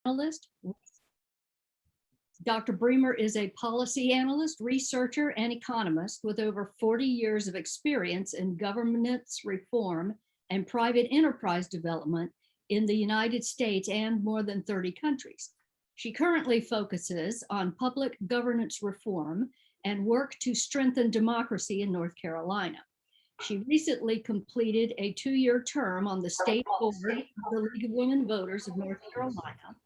analyst. Dr. Bremer is a policy analyst, researcher, and economist with over 40 years of experience in governance reform and private enterprise development in the United States and more than 30 countries. She currently focuses on public governance reform and work to strengthen democracy in North Carolina. She recently completed a 2-year term on the state board of the League of Women Voters of North Carolina,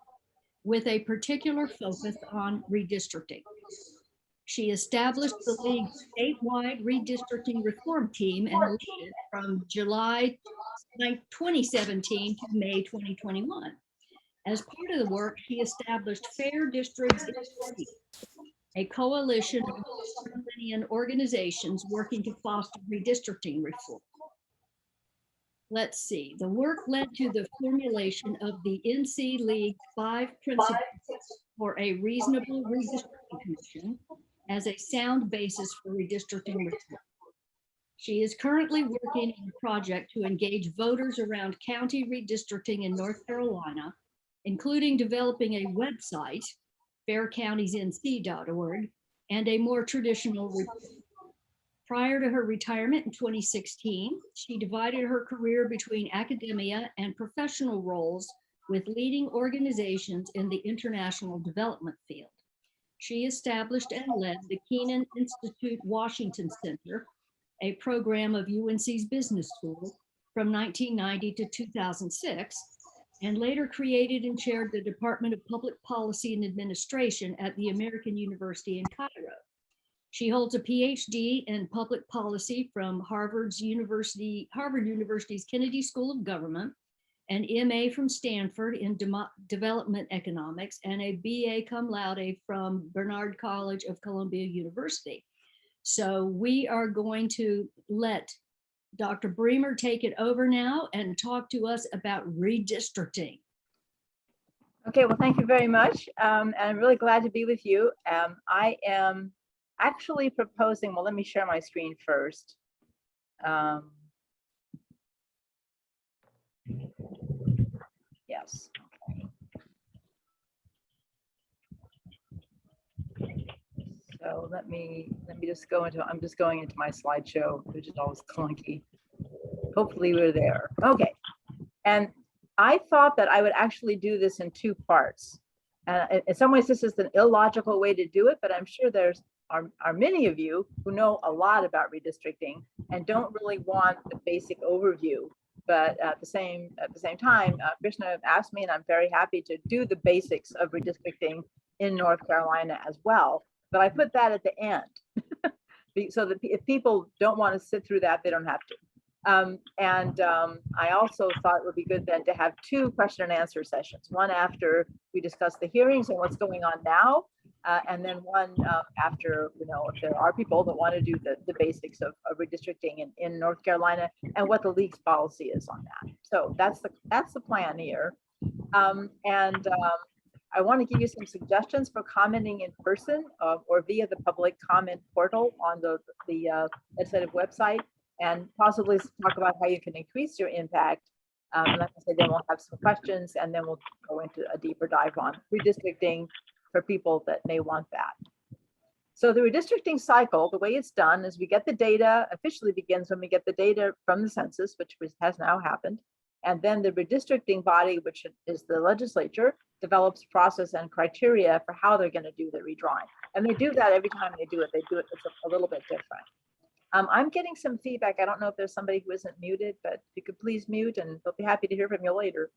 with a particular focus on redistricting. She established the League's statewide redistricting reform team and led it from July 2017 to May 2021. As part of the work, she established Fair Districts, a coalition of Carolinian organizations working to foster redistricting reform. Let's see, the work led to the formulation of the NC League's 5 principles for a reasonable redistricting commission as a sound basis for redistricting reform. She is currently working on a project to engage voters around county redistricting in North Carolina, including developing a website, faircountiesnc.org, and a more traditional report. Prior to her retirement in 2016, she divided her career between academia and professional roles with leading organizations in the international development field. She established and led the Keenan Institute Washington Center, a program of UNC's business school from 1990 to 2006, and later created and chaired the Department of Public Policy and Administration at the American University in Cairo. She holds a PhD in public policy from Harvard University's Kennedy School of Government, an MA from Stanford in development economics, and a BA cum laude from Barnard College of Columbia University. So we are going to let Dr. Bremer take it over now and talk to us about redistricting. Okay, well, thank you very much. And I'm really glad to be with you. I am actually proposing, well, let me share my screen first. Yes. Okay. So let me just go into, I'm just going into my slideshow, which is always clunky. Hopefully we're there. Okay. And I thought that I would actually do this in 2 parts. And in some ways, this is an illogical way to do it, but I'm sure are many of you who know a lot about redistricting and don't really want the basic overview. But at the same time, Krishna asked me, and I'm very happy to do the basics of redistricting in North Carolina as well. But I put that at the end, so that if people don't want to sit through that, they don't have to. I also thought it would be good then to have 2 question and answer sessions, one after we discuss the hearings and what's going on now, and then one after, if there are people that want to do the basics of redistricting in North Carolina and what the League's policy is on that. So that's the plan here. I want to give you some suggestions for commenting in person or via the public comment portal on the legislative website, and possibly talk about how you can increase your impact. Like I said, then we'll have some questions, and then we'll go into a deeper dive on redistricting for people that may want that. So the redistricting cycle, the way it's done is we get the data, officially begins when we get the data from the census, which has now happened. And then the redistricting body, which is the legislature, develops process and criteria for how they're going to do the redrawing. And they do that every time they do it. It's a little bit different. I'm getting some feedback. I don't know if there's somebody who isn't muted, but if you could please mute, and they'll be happy to hear from you later.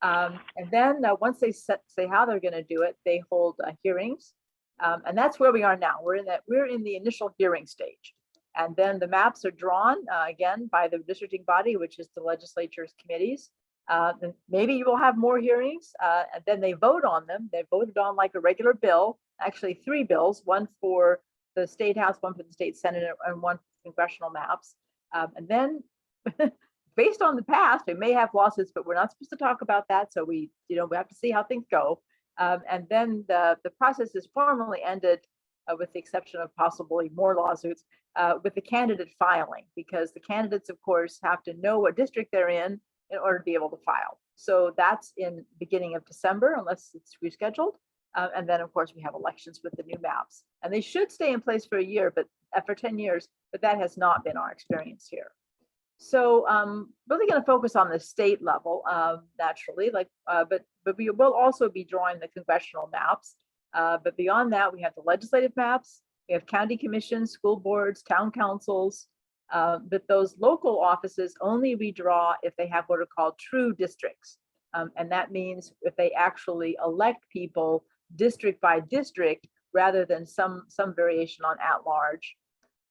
And then once they say how they're going to do it, they hold hearings. And that's where we are now. We're in the initial hearing stage. And then the maps are drawn again by the districting body, which is the legislature's committees. And maybe you will have more hearings, and then they vote on them. They voted on like a regular bill, actually 3 bills, one for the State House, one for the State Senate, and one for congressional maps. And then based on the past, we may have lawsuits, but we're not supposed to talk about that. So we have to see how things go. And then the process is formally ended, with the exception of possibly more lawsuits, with the candidate filing, because the candidates, of course, have to know what district they're in order to be able to file. So that's in beginning of December, unless it's rescheduled. And then, of course, we have elections with the new maps. And they should stay in place for a year, but for 10 years, but that has not been our experience here. So really going to focus on the state level, naturally, but we will also be drawing the congressional maps. But beyond that, we have the legislative maps, we have county commissions, school boards, town councils, but those local offices only redraw if they have what are called true districts. And that means if they actually elect people district by district, rather than some variation on at large.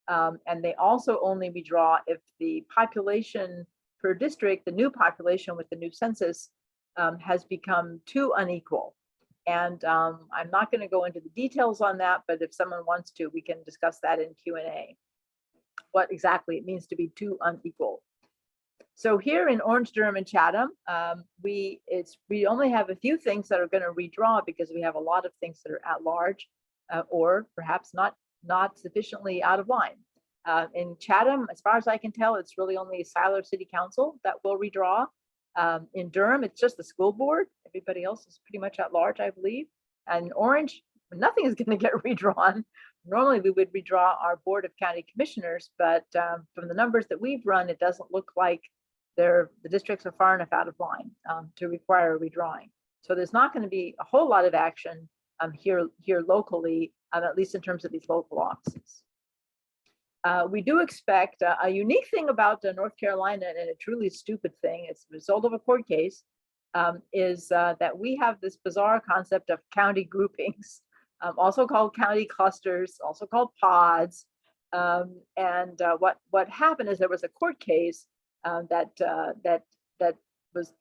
And they also only redraw if the population per district, the new population with the new census, has become too unequal. And I'm not going to go into the details on that, but if someone wants to, we can discuss that in Q&A, what exactly it means to be too unequal. So here in Orange, Durham, and Chatham, we only have a few things that are going to redraw because we have a lot of things that are at large, or perhaps not sufficiently out of line. In Chatham, as far as I can tell, it's really only Siler City Council that will redraw. In Durham, it's just the school board. Everybody else is pretty much at large, I believe. And in Orange, nothing is going to get redrawn. Normally, we would redraw our Board of County Commissioners, but from the numbers that we've run, it doesn't look like the districts are far enough out of line to require redrawing. So there's not going to be a whole lot of action here locally, at least in terms of these local offices. We do expect a unique thing about North Carolina, and a truly stupid thing, it's the result of a court case, is that we have this bizarre concept of county groupings, also called county clusters, also called pods. And what happened is there was a court case that was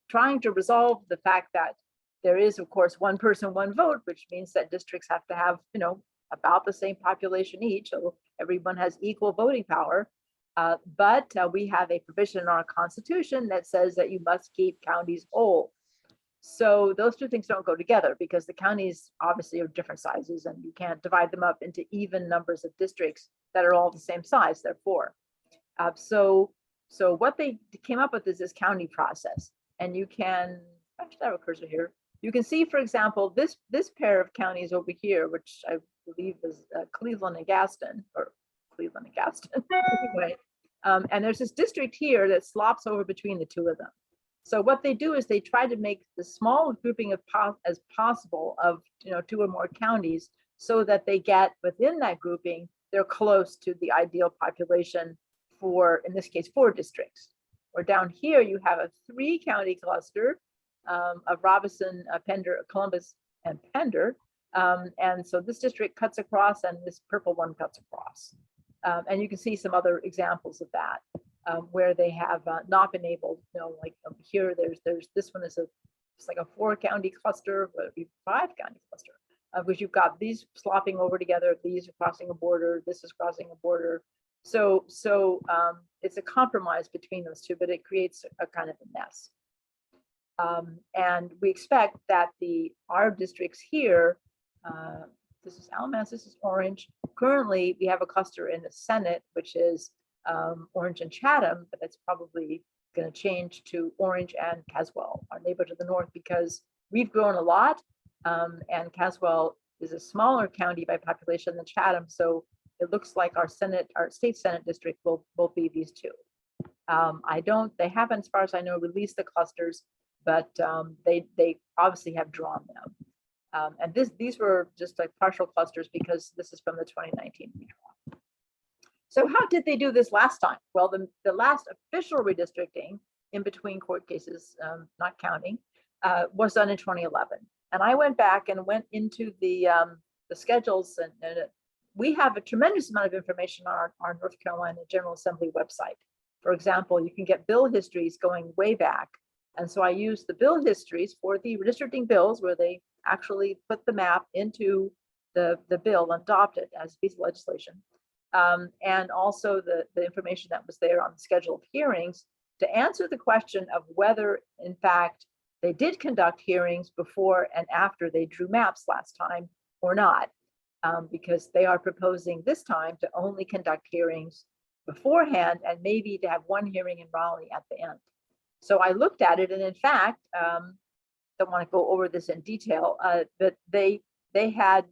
trying to resolve the fact that there is, of course, one person, one vote, which means that districts have to have, about the same population each, so everyone has equal voting power. But we have a provision in our Constitution that says that you must keep counties whole. So those two things don't go together because the counties obviously are different sizes and you can't divide them up into even numbers of districts that are all the same size, therefore. So what they came up with is this county process. And you can, actually I have a cursor here. You can see, for example, this pair of counties over here, which I believe is Cleveland and Gaston, or Cleveland and Gaston, anyway. And there's this district here that slops over between the two of them. So what they do is they try to make the small grouping as possible of 2 or more counties, so that they get within that grouping, they're close to the ideal population for, in this case, 4 districts. Or down here you have a 3-county cluster of Robinson, Pender, Columbus, and Pender. And so this district cuts across and this purple one cuts across. And you can see some other examples of that where they have not been able, like here, there's this one is it's like a 4-county cluster, but it'd be 5-county cluster, which you've got these slopping over together, these are crossing a border, this is crossing a border. So it's a compromise between those two, but it creates a kind of a mess. And we expect that our districts here, this is Alamance, this is Orange. Currently, we have a cluster in the Senate, which is Orange and Chatham, but that's probably going to change to Orange and Caswell, our neighbor to the north, because we've grown a lot, and Caswell is a smaller county by population than Chatham, so it looks like our state Senate district will be these two. They haven't, as far as I know, released the clusters, but they obviously have drawn them. And these were just like partial clusters because this is from the 2019 redraw. So how did they do this last time? Well, the last official redistricting in between court cases, not counting, was done in 2011. And I went back and went into the schedules, and we have a tremendous amount of information on our North Carolina General Assembly website. For example, you can get bill histories going way back. And so I used the bill histories for the redistricting bills where they actually put the map into the bill and adopt it as a piece of legislation. And also the information that was there on the schedule of hearings to answer the question of whether, in fact, they did conduct hearings before and after they drew maps last time or not, because they are proposing this time to only conduct hearings beforehand and maybe to have one hearing in Raleigh at the end. So I looked at it, and in fact, don't want to go over this in detail, but they had,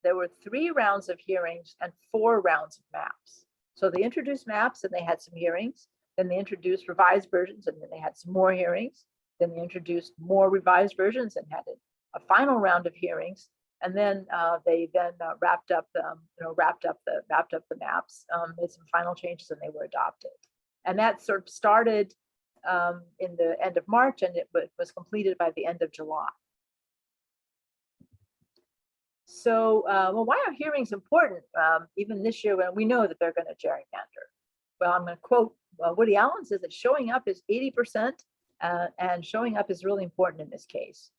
there were 3 rounds of hearings and 4 rounds of maps. So they introduced maps and they had some hearings, then they introduced revised versions and then they had some more hearings, then they introduced more revised versions and had a final round of hearings, and then they then wrapped up the maps, made some final changes, and they were adopted. And that sort of started in the end of March, and it was completed by the end of July. So, well, why are hearings important even this year when we know that they're going to gerrymander? Well, I'm going to quote Woody Allen says that showing up is 80%, and showing up is really important in this case.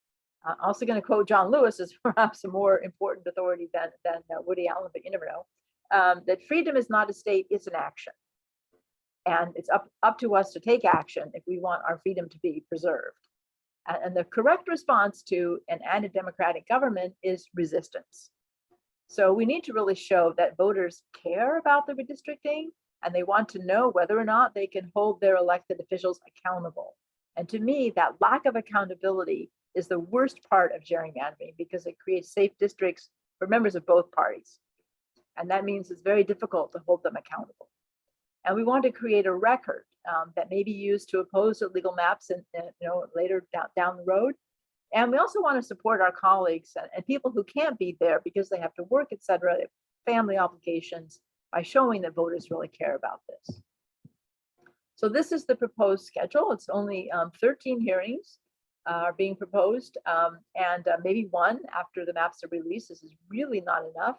Also going to quote John Lewis as perhaps a more important authority than Woody Allen, but you never know. That freedom is not a state, it's an action. And it's up to us to take action if we want our freedom to be preserved. And the correct response to an anti-democratic government is resistance. So we need to really show that voters care about the redistricting and they want to know whether or not they can hold their elected officials accountable. And to me, that lack of accountability is the worst part of gerrymandering because it creates safe districts for members of both parties. And that means it's very difficult to hold them accountable. And we want to create a record that may be used to oppose illegal maps and later down the road. And we also want to support our colleagues and people who can't be there because they have to work, et cetera, family obligations, by showing that voters really care about this. So this is the proposed schedule. It's only 13 hearings are being proposed, and maybe 1 after the maps are released. This is really not enough.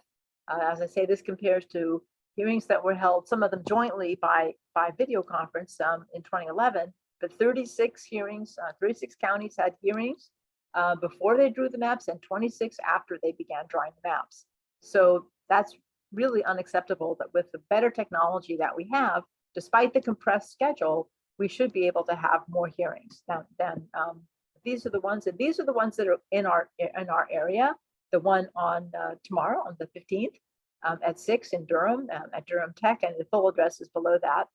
As I say, this compares to hearings that were held, some of them jointly by video conference in 2011, but 36 hearings, 36 counties had hearings before they drew the maps and 26 after they began drawing the maps. So that's really unacceptable that with the better technology that we have, despite the compressed schedule, we should be able to have more hearings than these are the ones, and these are the ones that are in our area. The one on tomorrow on the 15th. At 6 in Durham, at Durham Tech, and the full address is below that.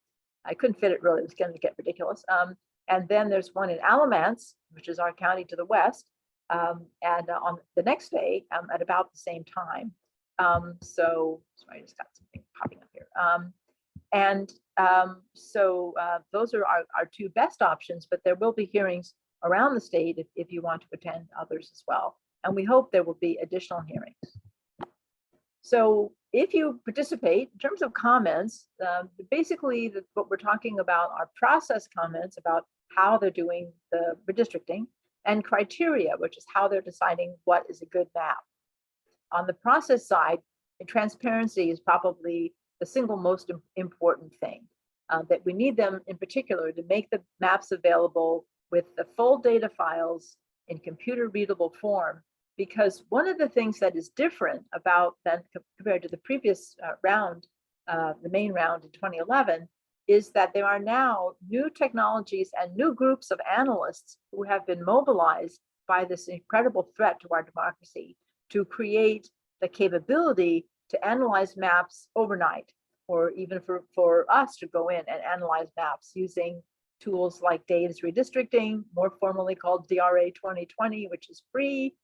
I couldn't fit it really, it was going to get ridiculous. And then there's one in Alamance, which is our county to the west, and on the next day at about the same time. So sorry, I just got something popping up here. So those are our 2 best options, but there will be hearings around the state if you want to attend others as well. And we hope there will be additional hearings. So if you participate, in terms of comments, basically what we're talking about are process comments about how they're doing the redistricting, and criteria, which is how they're deciding what is a good map. On the process side, transparency is probably the single most important thing, that we need them in particular to make the maps available with the full data files in computer readable form. Because one of the things that is different about then compared to the previous round, the main round in 2011, is that there are now new technologies and new groups of analysts who have been mobilized by this incredible threat to our democracy to create the capability to analyze maps overnight, or even for us to go in and analyze maps using tools like Dave's Redistricting, more formally called DRA 2020, which is free,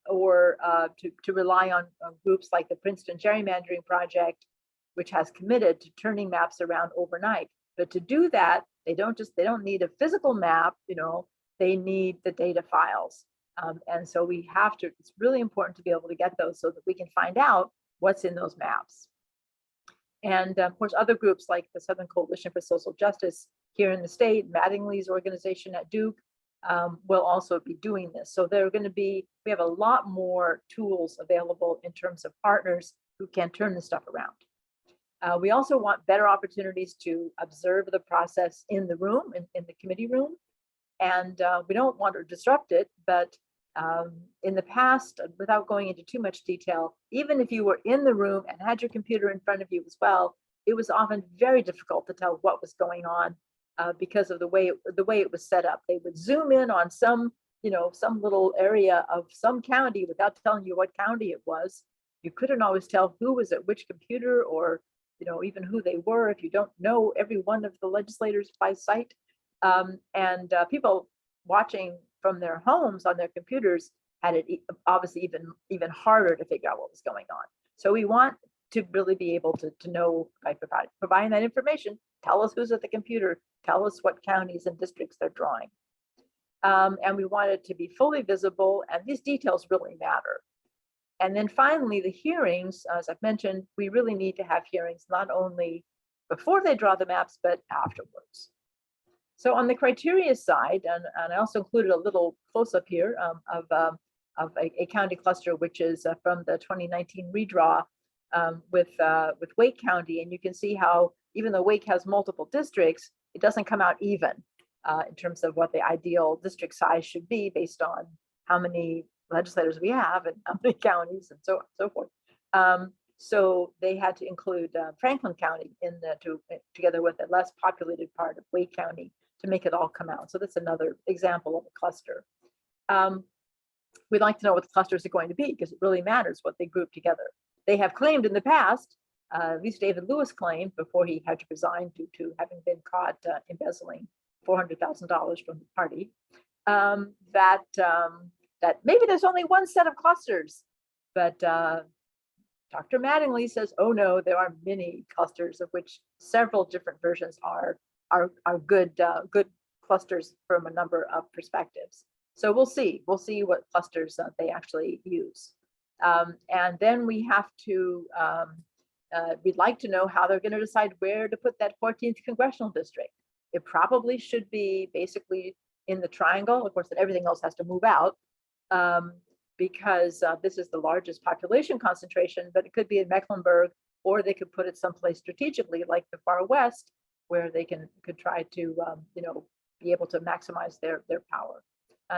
or to rely on groups like the Princeton Gerrymandering Project, which has committed to turning maps around overnight. But to do that, they don't need a physical map, they need the data files. And so we have to, it's really important to be able to get those so that we can find out what's in those maps. And of course, other groups like the Southern Coalition for Social Justice here in the state, Mattingly's organization at Duke, will also be doing this. So we have a lot more tools available in terms of partners who can turn this stuff around. We also want better opportunities to observe the process in the room, in the committee room. And we don't want to disrupt it, but in the past, without going into too much detail, even if you were in the room and had your computer in front of you as well, it was often very difficult to tell what was going on because of the way it was set up. They would zoom in on some little area of some county without telling you what county it was. You couldn't always tell who was at which computer, or even who they were if you don't know every one of the legislators by sight. People watching from their homes on their computers had it obviously even harder to figure out what was going on. So we want to really be able to know by providing that information. Tell us who's at the computer. Tell us what counties and districts they're drawing. And we want it to be fully visible, and these details really matter. And then finally, the hearings, as I've mentioned, we really need to have hearings not only before they draw the maps, but afterwards. So on the criteria side, and I also included a little close-up here of a county cluster, which is from the 2019 redraw with Wake County. And you can see how even though Wake has multiple districts, it doesn't come out even in terms of what the ideal district size should be based on how many legislators we have and how many counties and so on and so forth. So they had to include Franklin County in together with a less populated part of Wake County to make it all come out. So that's another example of a cluster. We'd like to know what the clusters are going to be because it really matters what they group together. They have claimed in the past, at least David Lewis claimed before he had to resign due to having been caught embezzling $400,000 from the party, that maybe there's only one set of clusters, but Dr. Mattingly says, oh no, there are many clusters of which several different versions are good clusters from a number of perspectives. So we'll see what clusters they actually use. And then we have to, we'd like to know how they're going to decide where to put that 14th congressional district. It probably should be basically in the triangle. Of course, that everything else has to move out because this is the largest population concentration, but it could be in Mecklenburg, or they could put it someplace strategically like the far west, where they could try to be able to maximize their power.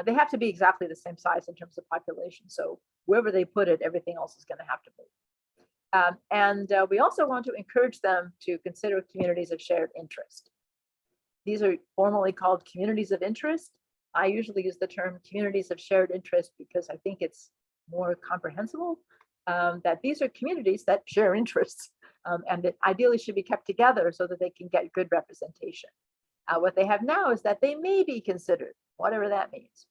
They have to be exactly the same size in terms of population. So wherever they put it, everything else is going to have to move. We also want to encourage them to consider communities of shared interest. These are formally called communities of interest. I usually use the term communities of shared interest because I think it's more comprehensible, that these are communities that share interests and that ideally should be kept together so that they can get good representation. What they have now is that they may be considered, whatever that means.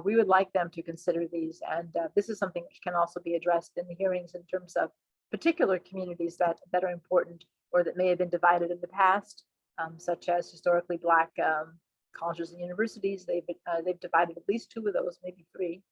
We would like them to consider these, and this is something which can also be addressed in the hearings in terms of particular communities that are important or that may have been divided in the past, such as historically Black colleges and universities. They've divided at least 2 of those, maybe 3.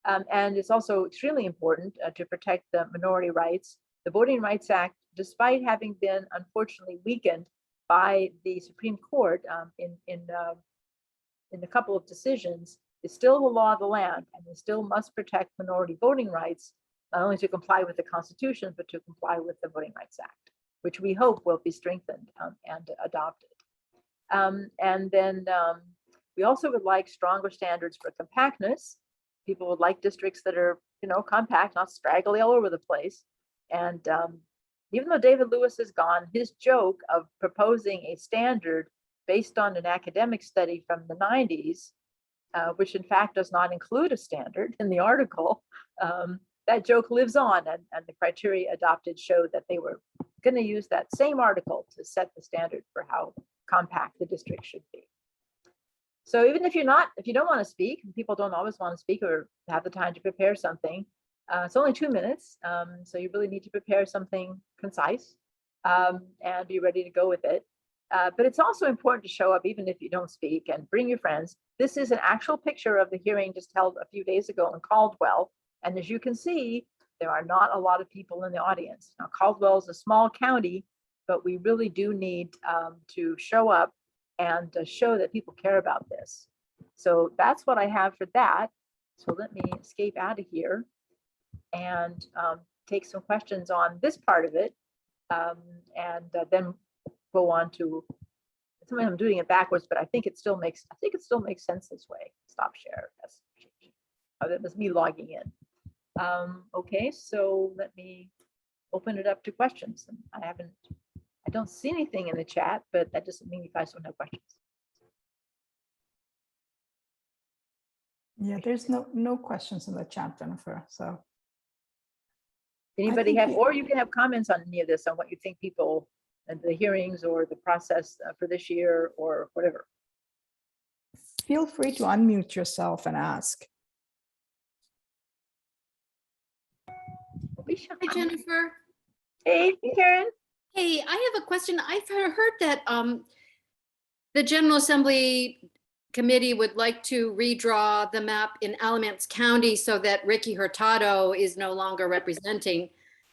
And it's also extremely important to protect the minority rights. The Voting Rights Act, despite having been unfortunately weakened by the Supreme Court in a couple of decisions, is still the law of the land, and we still must protect minority voting rights, not only to comply with the Constitution, but to comply with the Voting Rights Act, which we hope will be strengthened and adopted. And then we also would like stronger standards for compactness. People would like districts that are, compact, not straggly all over the place. And even though David Lewis is gone, his joke of proposing a standard based on an academic study from the 90s, which in fact does not include a standard in the article, that joke lives on, and the criteria adopted showed that they were going to use that same article to set the standard for how compact the district should be. So even if you don't want to speak, people don't always want to speak or have the time to prepare something, it's only 2 minutes, so you really need to prepare something concise and be ready to go with it. But it's also important to show up even if you don't speak, and bring your friends. This is an actual picture of the hearing just held a few days ago in Caldwell. And as you can see, there are not a lot of people in the audience. Now, Caldwell is a small county, but we really do need to show up and show that people care about this. So that's what I have for that. So let me escape out of here and take some questions on this part of it, and then go on to. Sometimes I'm doing it backwards, but I think it still makes sense this way. Stop share. That was me logging in. Okay, so let me open it up to questions. I don't see anything in the chat, but that doesn't mean you guys don't have questions. Yeah, there's no questions in the chat, Jennifer. So anybody have, or you can have comments on any of this, on what you think people and the hearings or the process for this year or whatever. feel free to unmute yourself and ask. Hi, Jennifer. Hey, Karen. Hey, I have a question. I've heard that the General Assembly Committee would like to redraw the map in Alamance County so that Ricky Hurtado is no longer representing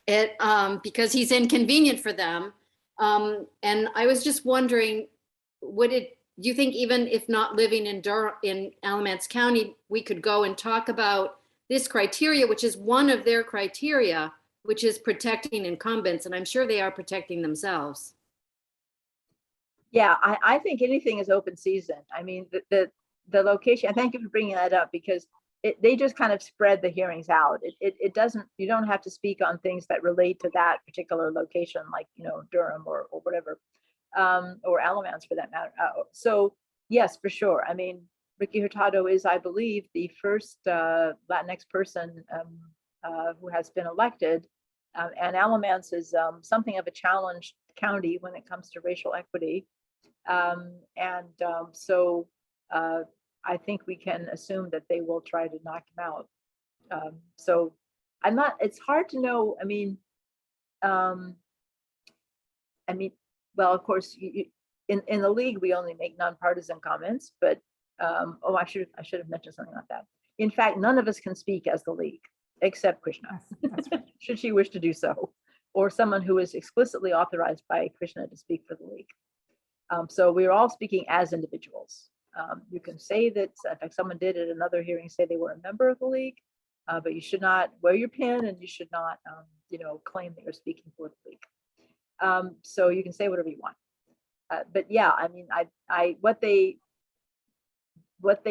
it because he's inconvenient for them. And I was just wondering, do you think even if not living in Alamance County, we could go and talk about this criteria, which is one of their criteria, which is protecting incumbents, and I'm sure they are protecting themselves. Yeah, I think anything is open season. I mean, the location, and thank you for bringing that up because they just kind of spread the hearings out. It doesn't, you don't have to speak on things that relate to that particular location, like, you know, Durham or whatever, or Alamance for that matter. So yes, for sure. I mean, Ricky Hurtado is, I believe, the first Latinx person who has been elected. And Alamance is something of a challenged county when it comes to racial equity. So I think we can assume that they will try to knock him out. So I'm not, it's hard to know. I mean, well, of course, in the league, we only make nonpartisan comments, but oh, I should have mentioned something like that. In fact, none of us can speak as the league except Krishna, That's right. should she wish to do so, or someone who is explicitly authorized by Krishna to speak for the league. So we're all speaking as individuals. You can say that, in fact, someone did at another hearing say they were a member of the league, but you should not wear your pin and you should not, you know, claim that you're speaking for the league. So you can say whatever you want. But yeah, I mean, what they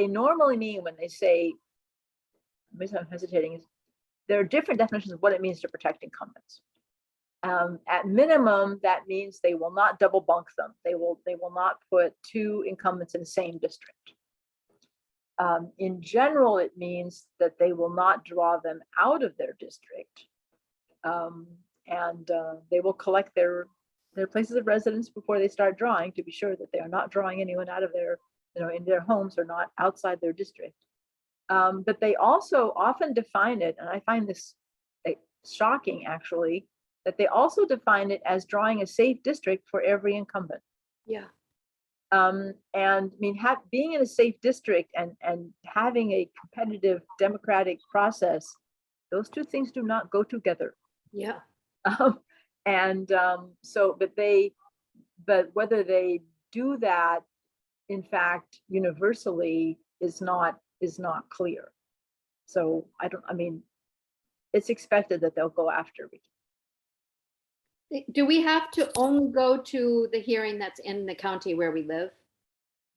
normally mean when they say, I'm hesitating, is there are different definitions of what it means to protect incumbents. At minimum, that means they will not double bunk them. They will not put two incumbents in the same district. In general, it means that they will not draw them out of their district, and they will collect their places of residence before they start drawing to be sure that they are not drawing anyone out of their, you know, in their homes or not outside their district. But they also often define it, and I find this shocking actually, that they also define it as drawing a safe district for every incumbent. Yeah. And I mean, being in a safe district and having a competitive democratic process, those two things do not go together. Yeah. So, but whether they do that, in fact, universally is not clear. So I mean, it's expected that they'll go after Ricky. Do we have to only go to the hearing that's in the county where we live?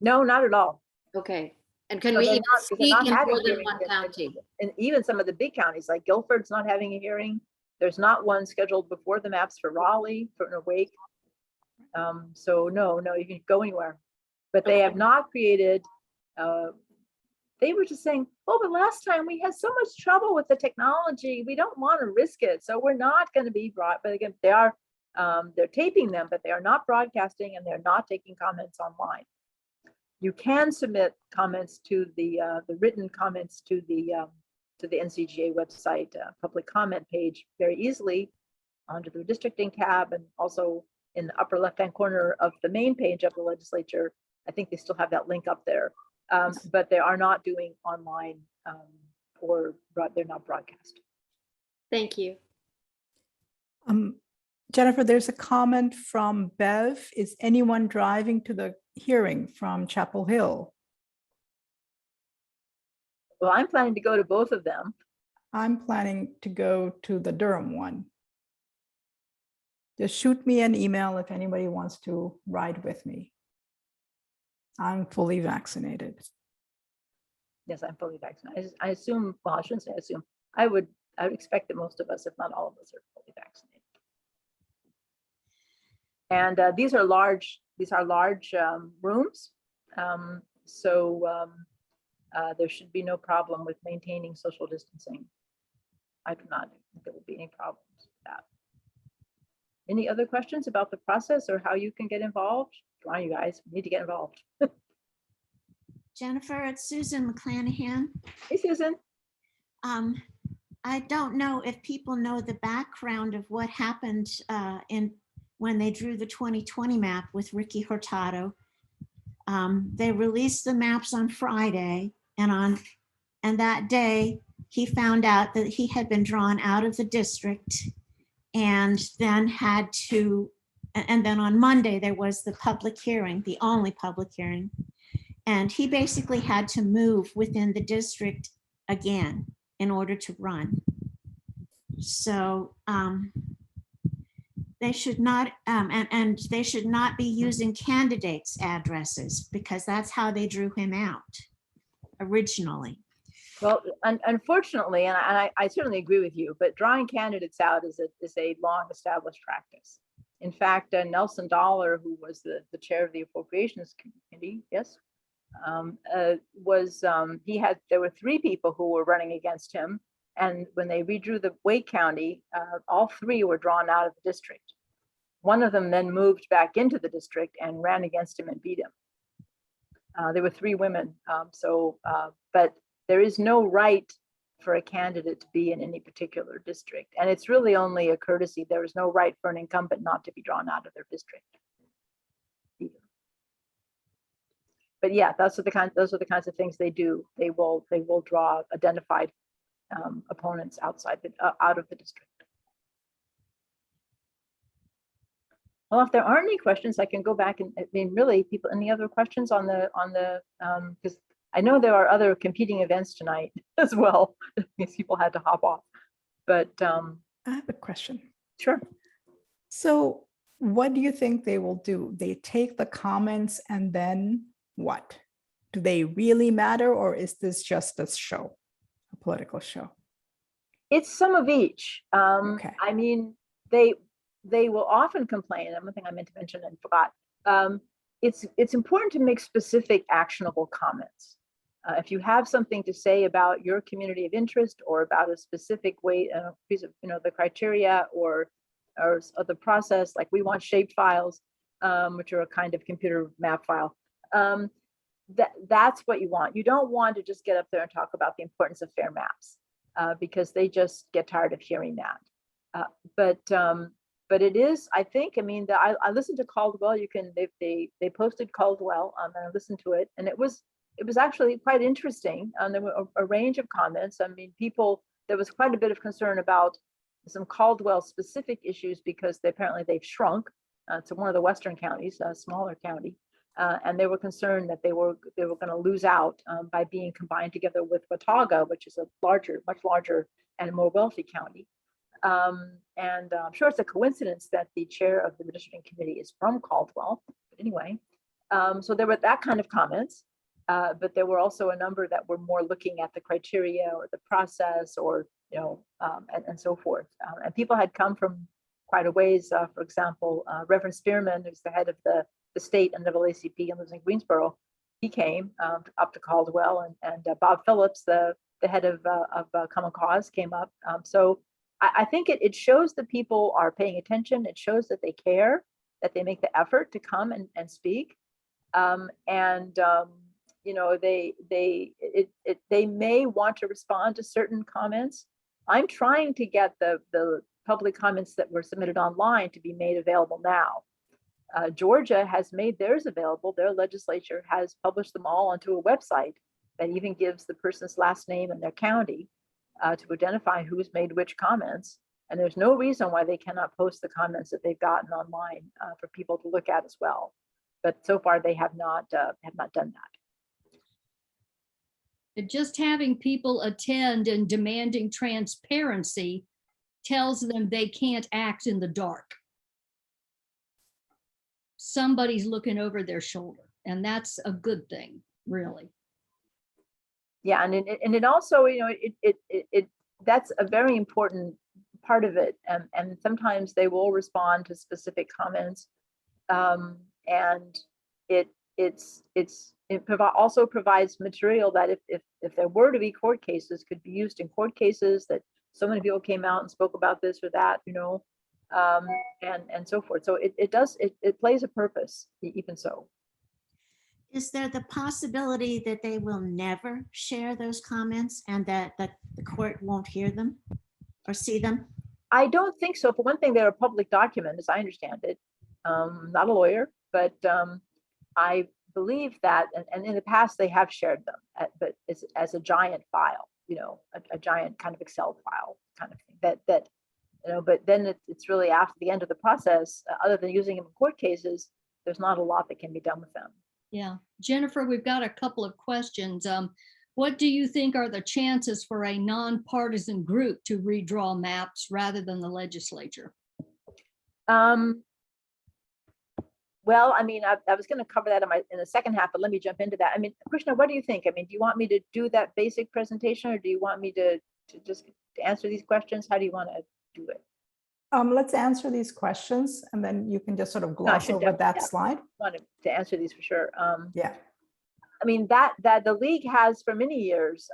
No, not at all. Okay. And can No, we they're even not, 'cause they're speak not in having more than hearings one county? and even some of the big counties like Guilford's not having a hearing. There's not one scheduled before the maps for Raleigh for an Wake. So no, you can go anywhere, but they have not created. They were just saying, oh, but last time we had so much trouble with the technology. We don't want to risk it, so we're not going to be brought. But again, they are. They're taping them, but they are not broadcasting, and they're not taking comments online. You can submit comments to the written comments to the NCGA website public comment page very easily onto the redistricting tab, and also in the upper left-hand corner of the main page of the legislature. I think they still have that link up there, but they are not doing online they're not broadcast. Thank you. Jennifer, there's a comment from Bev. Is anyone driving to the hearing from Chapel Hill? Well, I'm planning to go to both of them. I'm planning to go to the Durham one. Just shoot me an email if anybody wants to ride with me. I'm fully vaccinated. Yes, I'm fully vaccinated. I assume, well, I shouldn't say I assume. I would expect that most of us, if not all of us, are fully vaccinated. And these are large rooms. So there should be no problem with maintaining social distancing. I do not think there will be any problems with that. Any other questions about the process or how you can get involved? Come on, you guys, we need to get involved. Jennifer, it's Susan McClanahan. Hey, Susan. I don't know if people know the background of what happened when they drew the 2020 map with Ricky Hurtado. They released the maps on Friday, and that day he found out that he had been drawn out of the district, and then on Monday there was the public hearing, the only public hearing, and he basically had to move within the district again in order to run. So they should not, and they should not be using candidates' addresses, because that's how they drew him out originally. Well, unfortunately, and I certainly agree with you, but drawing candidates out is a long established practice. In fact, Nelson Dollar, who was the chair of the Appropriations Committee, yes, there were 3 people who were running against him. And when they redrew the Wake County, all 3 were drawn out of the district. One of them then moved back into the district and ran against him and beat him. There were 3 women. But there is no right for a candidate to be in any particular district. And it's really only a courtesy. There is no right for an incumbent not to be drawn out of their district either. But yeah, those are the kinds of things they do. They will draw identified opponents out of the district. Well, if there aren't any questions, I can go back and, I mean, really, people, any other questions on the because I know there are other competing events tonight as well. These people had to hop off, but I have a question. sure. So what do you think they will do? They take the comments and then what? Do they really matter, or is this just a show, a political show? It's some of each. Okay. I mean, they will often complain. And one thing I meant to mention and forgot. It's important to make specific actionable comments. If you have something to say about your community of interest or about a specific way, piece of, the criteria or the process, like we want shaped files, which are a kind of computer map file. That's what you want. You don't want to just get up there and talk about the importance of fair maps, because they just get tired of hearing that. But it is, I think, I mean, I listened to Caldwell. They posted Caldwell, and I listened to it, and it was actually quite interesting. There were a range of comments. I mean, there was quite a bit of concern about some Caldwell specific issues because apparently they've shrunk to one of the western counties, a smaller county, and they were concerned that they were going to lose out by being combined together with Watauga, which is a much larger and more wealthy county. And I'm sure it's a coincidence that the chair of the redistricting committee is from Caldwell. But anyway, so there were that kind of comments, but there were also a number that were more looking at the criteria or the process, or and so forth. And people had come from quite a ways. For example, Reverend Spearman, who's the head of the state NAACP and lives in Greensboro, he came up to Caldwell, and Bob Phillips, the head of Common Cause, came up. So I think it shows that people are paying attention. It shows that they care, that they make the effort to come and speak. They may want to respond to certain comments. I'm trying to get the public comments that were submitted online to be made available now. Georgia has made theirs available. Their legislature has published them all onto a website that even gives the person's last name and their county to identify who's made which comments. And there's no reason why they cannot post the comments that they've gotten online for people to look at as well. But so far they have not done that. Just having people attend and demanding transparency tells them they can't act in the dark. Somebody's looking over their shoulder, and that's a good thing, really. Yeah, and it also, that's a very important part of it. And sometimes they will respond to specific comments, and it also provides material that if there were to be court cases, could be used in court cases, that so many people came out and spoke about this or that, and so forth. So it plays a purpose, even so. Is there the possibility that they will never share those comments and that the court won't hear them or see them? I don't think so. For one thing, they're a public document, as I understand it. Not a lawyer, but I believe that, and in the past they have shared them, but it's as a giant file, a giant kind of Excel file kind of thing. That but then it's really after the end of the process, other than using them in court cases, there's not a lot that can be done with them. Yeah, Jennifer, we've got a couple of questions. What do you think are the chances for a nonpartisan group to redraw maps rather than the legislature? Well, I mean, I was going to cover that in the second half, but let me jump into that. I mean, Krishna, what do you think? I mean, do you want me to do that basic presentation, or do you want me to just answer these questions? How do you want to do it? Let's answer these questions, and then you can just sort of gloss should over that yeah. slide. Wanted to answer these for sure. Yeah. I mean, that the league has for many years,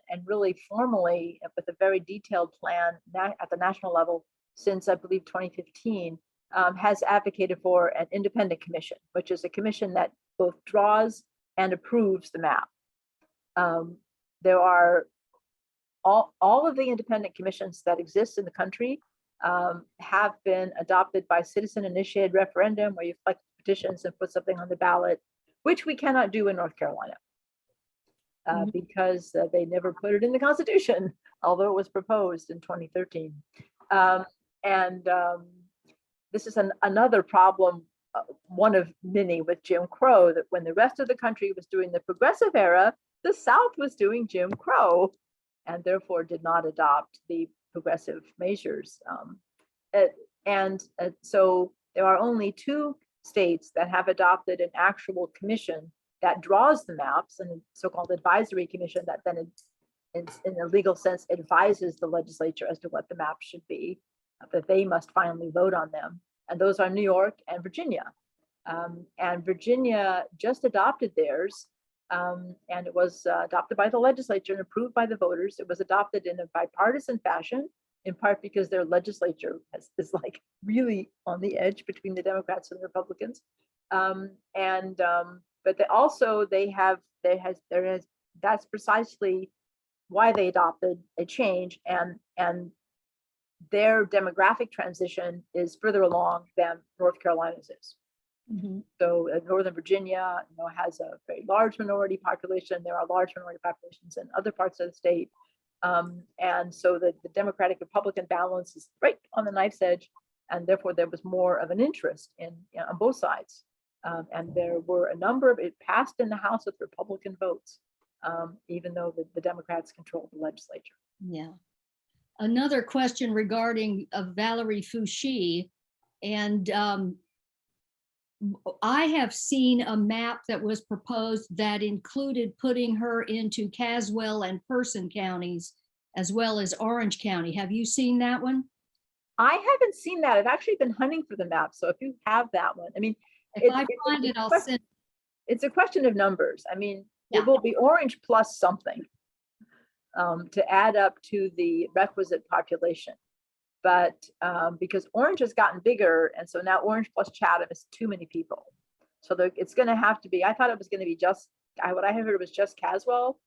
and really formally with a very detailed plan at the national level since I believe 2015, has advocated for an independent commission, which is a commission that both draws and approves the map. There are all of the independent commissions that exist in the country have been adopted by citizen-initiated referendum, where you collect petitions and put something on the ballot, which we cannot do in North Carolina because they never put it in the Constitution, although it was proposed in 2013. This is another problem, one of many with Jim Crow, that when the rest of the country was doing the progressive era, the South was doing Jim Crow and therefore did not adopt the progressive measures. So there are only 2 states that have adopted an actual commission that draws the maps, and a so-called advisory commission that then in a legal sense advises the legislature as to what the maps should be, that they must finally vote on them. And those are New York and Virginia. And Virginia just adopted theirs, and it was adopted by the legislature and approved by the voters. It was adopted in a bipartisan fashion, in part because their legislature is like really on the edge between the Democrats and the Republicans. But that's precisely why they adopted a change, and their demographic transition is further along than North Carolina's is. So Northern Virginia, has a very large minority population. There are large minority populations in other parts of the state. And so the Democratic Republican balance is right on the knife's edge. And therefore there was more of an interest on both sides. And there were a number of, it passed in the House with Republican votes, even though the Democrats controlled the legislature. Yeah. Another question regarding Valerie Fuschi, and I have seen a map that was proposed that included putting her into Caswell and Person counties, as well as Orange County. Have you seen that one? I haven't seen that. I've actually been hunting for the map. So if you have that one, I mean, If I find it, I'll send. It's a question of numbers. I mean, Yeah. It will be Orange plus something to add up to the requisite population. But because Orange has gotten bigger, and so now Orange plus Chatham is too many people. So it's going to have to be, I thought it was going to be just, what I heard was just Caswell.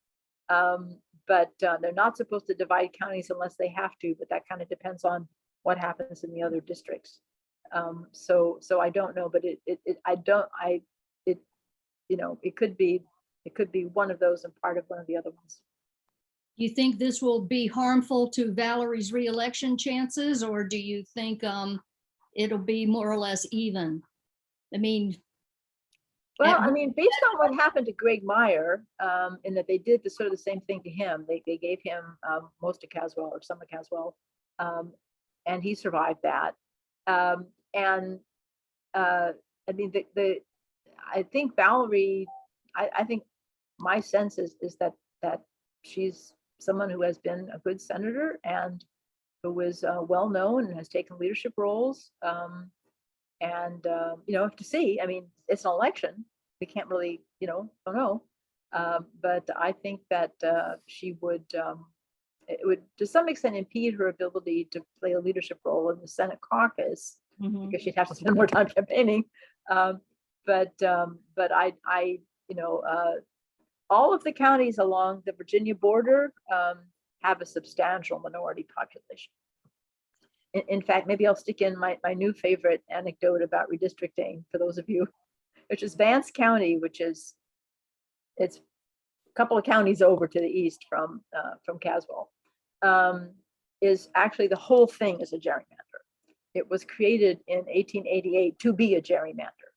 But they're not supposed to divide counties unless they have to, but that kind of depends on what happens in the other districts. So I don't know, but it could be one of those and part of one of the other ones. Do you think this will be harmful to Valerie's reelection chances, or do you think it'll be more or less even? I mean, well, I mean, based on what happened to Greg Meyer, in that they did sort of the same thing to him. They gave him most of Caswell or some of Caswell, and he survived that. I mean, I think Valerie, I think my sense is that she's someone who has been a good senator and who is well known and has taken leadership roles. To see, I mean, it's an election. We can't really, don't know. But I think that she would, it would to some extent impede her ability to play a leadership role in the Senate caucus, because she'd have to spend more time campaigning. But all of the counties along the Virginia border have a substantial minority population. In fact, maybe I'll stick in my new favorite anecdote about redistricting for those of you, which is Vance County, it's a couple of counties over to the east from Caswell, is actually the whole thing is a gerrymander. It was created in 1888 to be a gerrymander.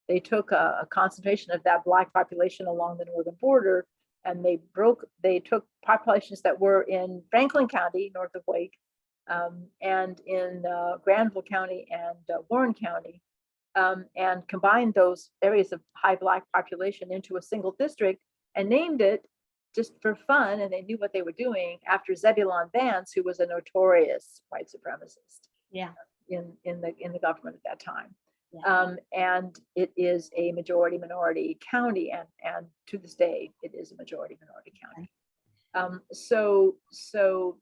They took a concentration of that Black population along the northern border, and they took populations that were in Franklin County, north of Wake, and in Granville County and Warren County, and combined those areas of high Black population into a single district and named it just for fun. And they knew what they were doing after Zebulon Vance, who was a notorious white supremacist. Yeah. In the government at that time. Yeah. And it is a majority minority county, and to this day it is a majority minority county.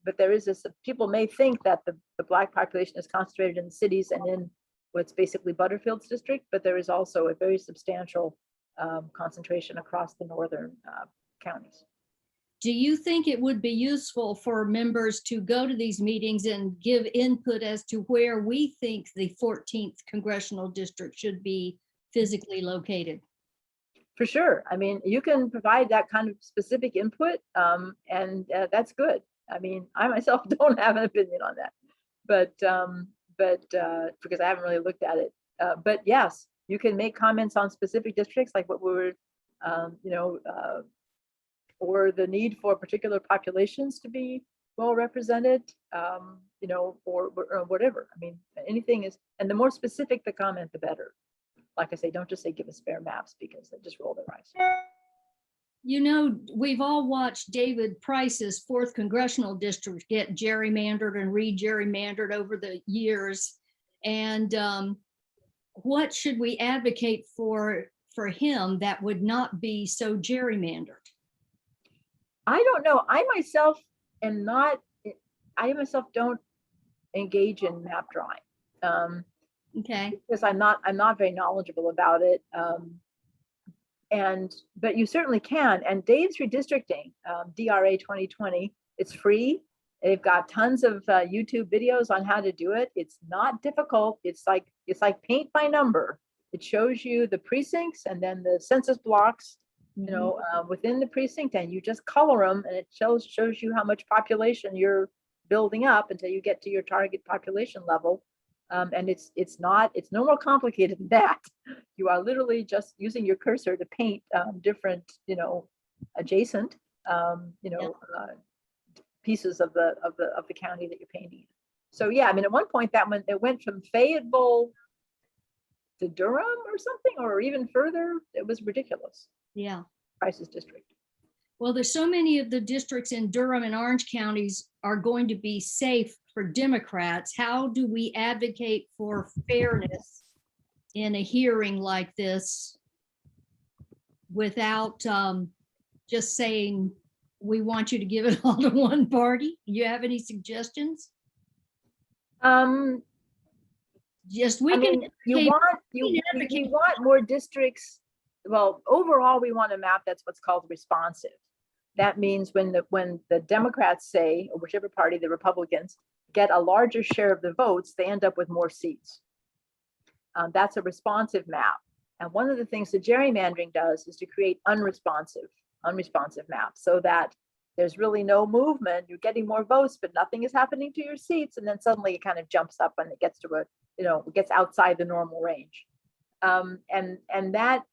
But there is this, people may think that the Black population is concentrated in the cities and in what's basically Butterfield's district, but there is also a very substantial concentration across the northern counties. Do you think it would be useful for members to go to these meetings and give input as to where we think the 14th congressional district should be physically located? For sure. I mean, you can provide that kind of specific input, and that's good. I mean, I myself don't have an opinion on that, but because I haven't really looked at it. But yes, you can make comments on specific districts, like what we were, or the need for particular populations to be well represented, or whatever. I mean, anything is, and the more specific the comment, the better. Like I say, don't just say give us fair maps, because they just roll their eyes. We've all watched David Price's 4th congressional district get gerrymandered and re-gerrymandered over the years. And what should we advocate for him that would not be so gerrymandered? I don't know. I myself don't engage in map drawing. Okay. Because I'm not very knowledgeable about it. But you certainly can. And Dave's Redistricting, DRA 2020, it's free. They've got tons of YouTube videos on how to do it. It's not difficult. It's like paint by number. It shows you the precincts and then the census blocks, within the precinct, and you just color them, and it shows you how much population you're building up until you get to your target population level. And it's no more complicated than that. You are literally just using your cursor to paint different, adjacent, pieces of the county that you're painting. So yeah, I mean, at one point it went from Fayetteville to Durham or something, or even further. It was ridiculous. Yeah. Price's district. Well, there's so many of the districts in Durham and Orange counties are going to be safe for Democrats. How do we advocate for fairness in a hearing like this without just saying, we want you to give it all to one party? You have any suggestions? You want more districts. Well, overall, we want a map that's what's called responsive. That means when the Democrats say, or whichever party, the Republicans, get a larger share of the votes, they end up with more seats. That's a responsive map. And one of the things that gerrymandering does is to create unresponsive maps, so that there's really no movement. You're getting more votes, but nothing is happening to your seats. And then suddenly it kind of jumps up when it gets to it gets outside the normal range. And that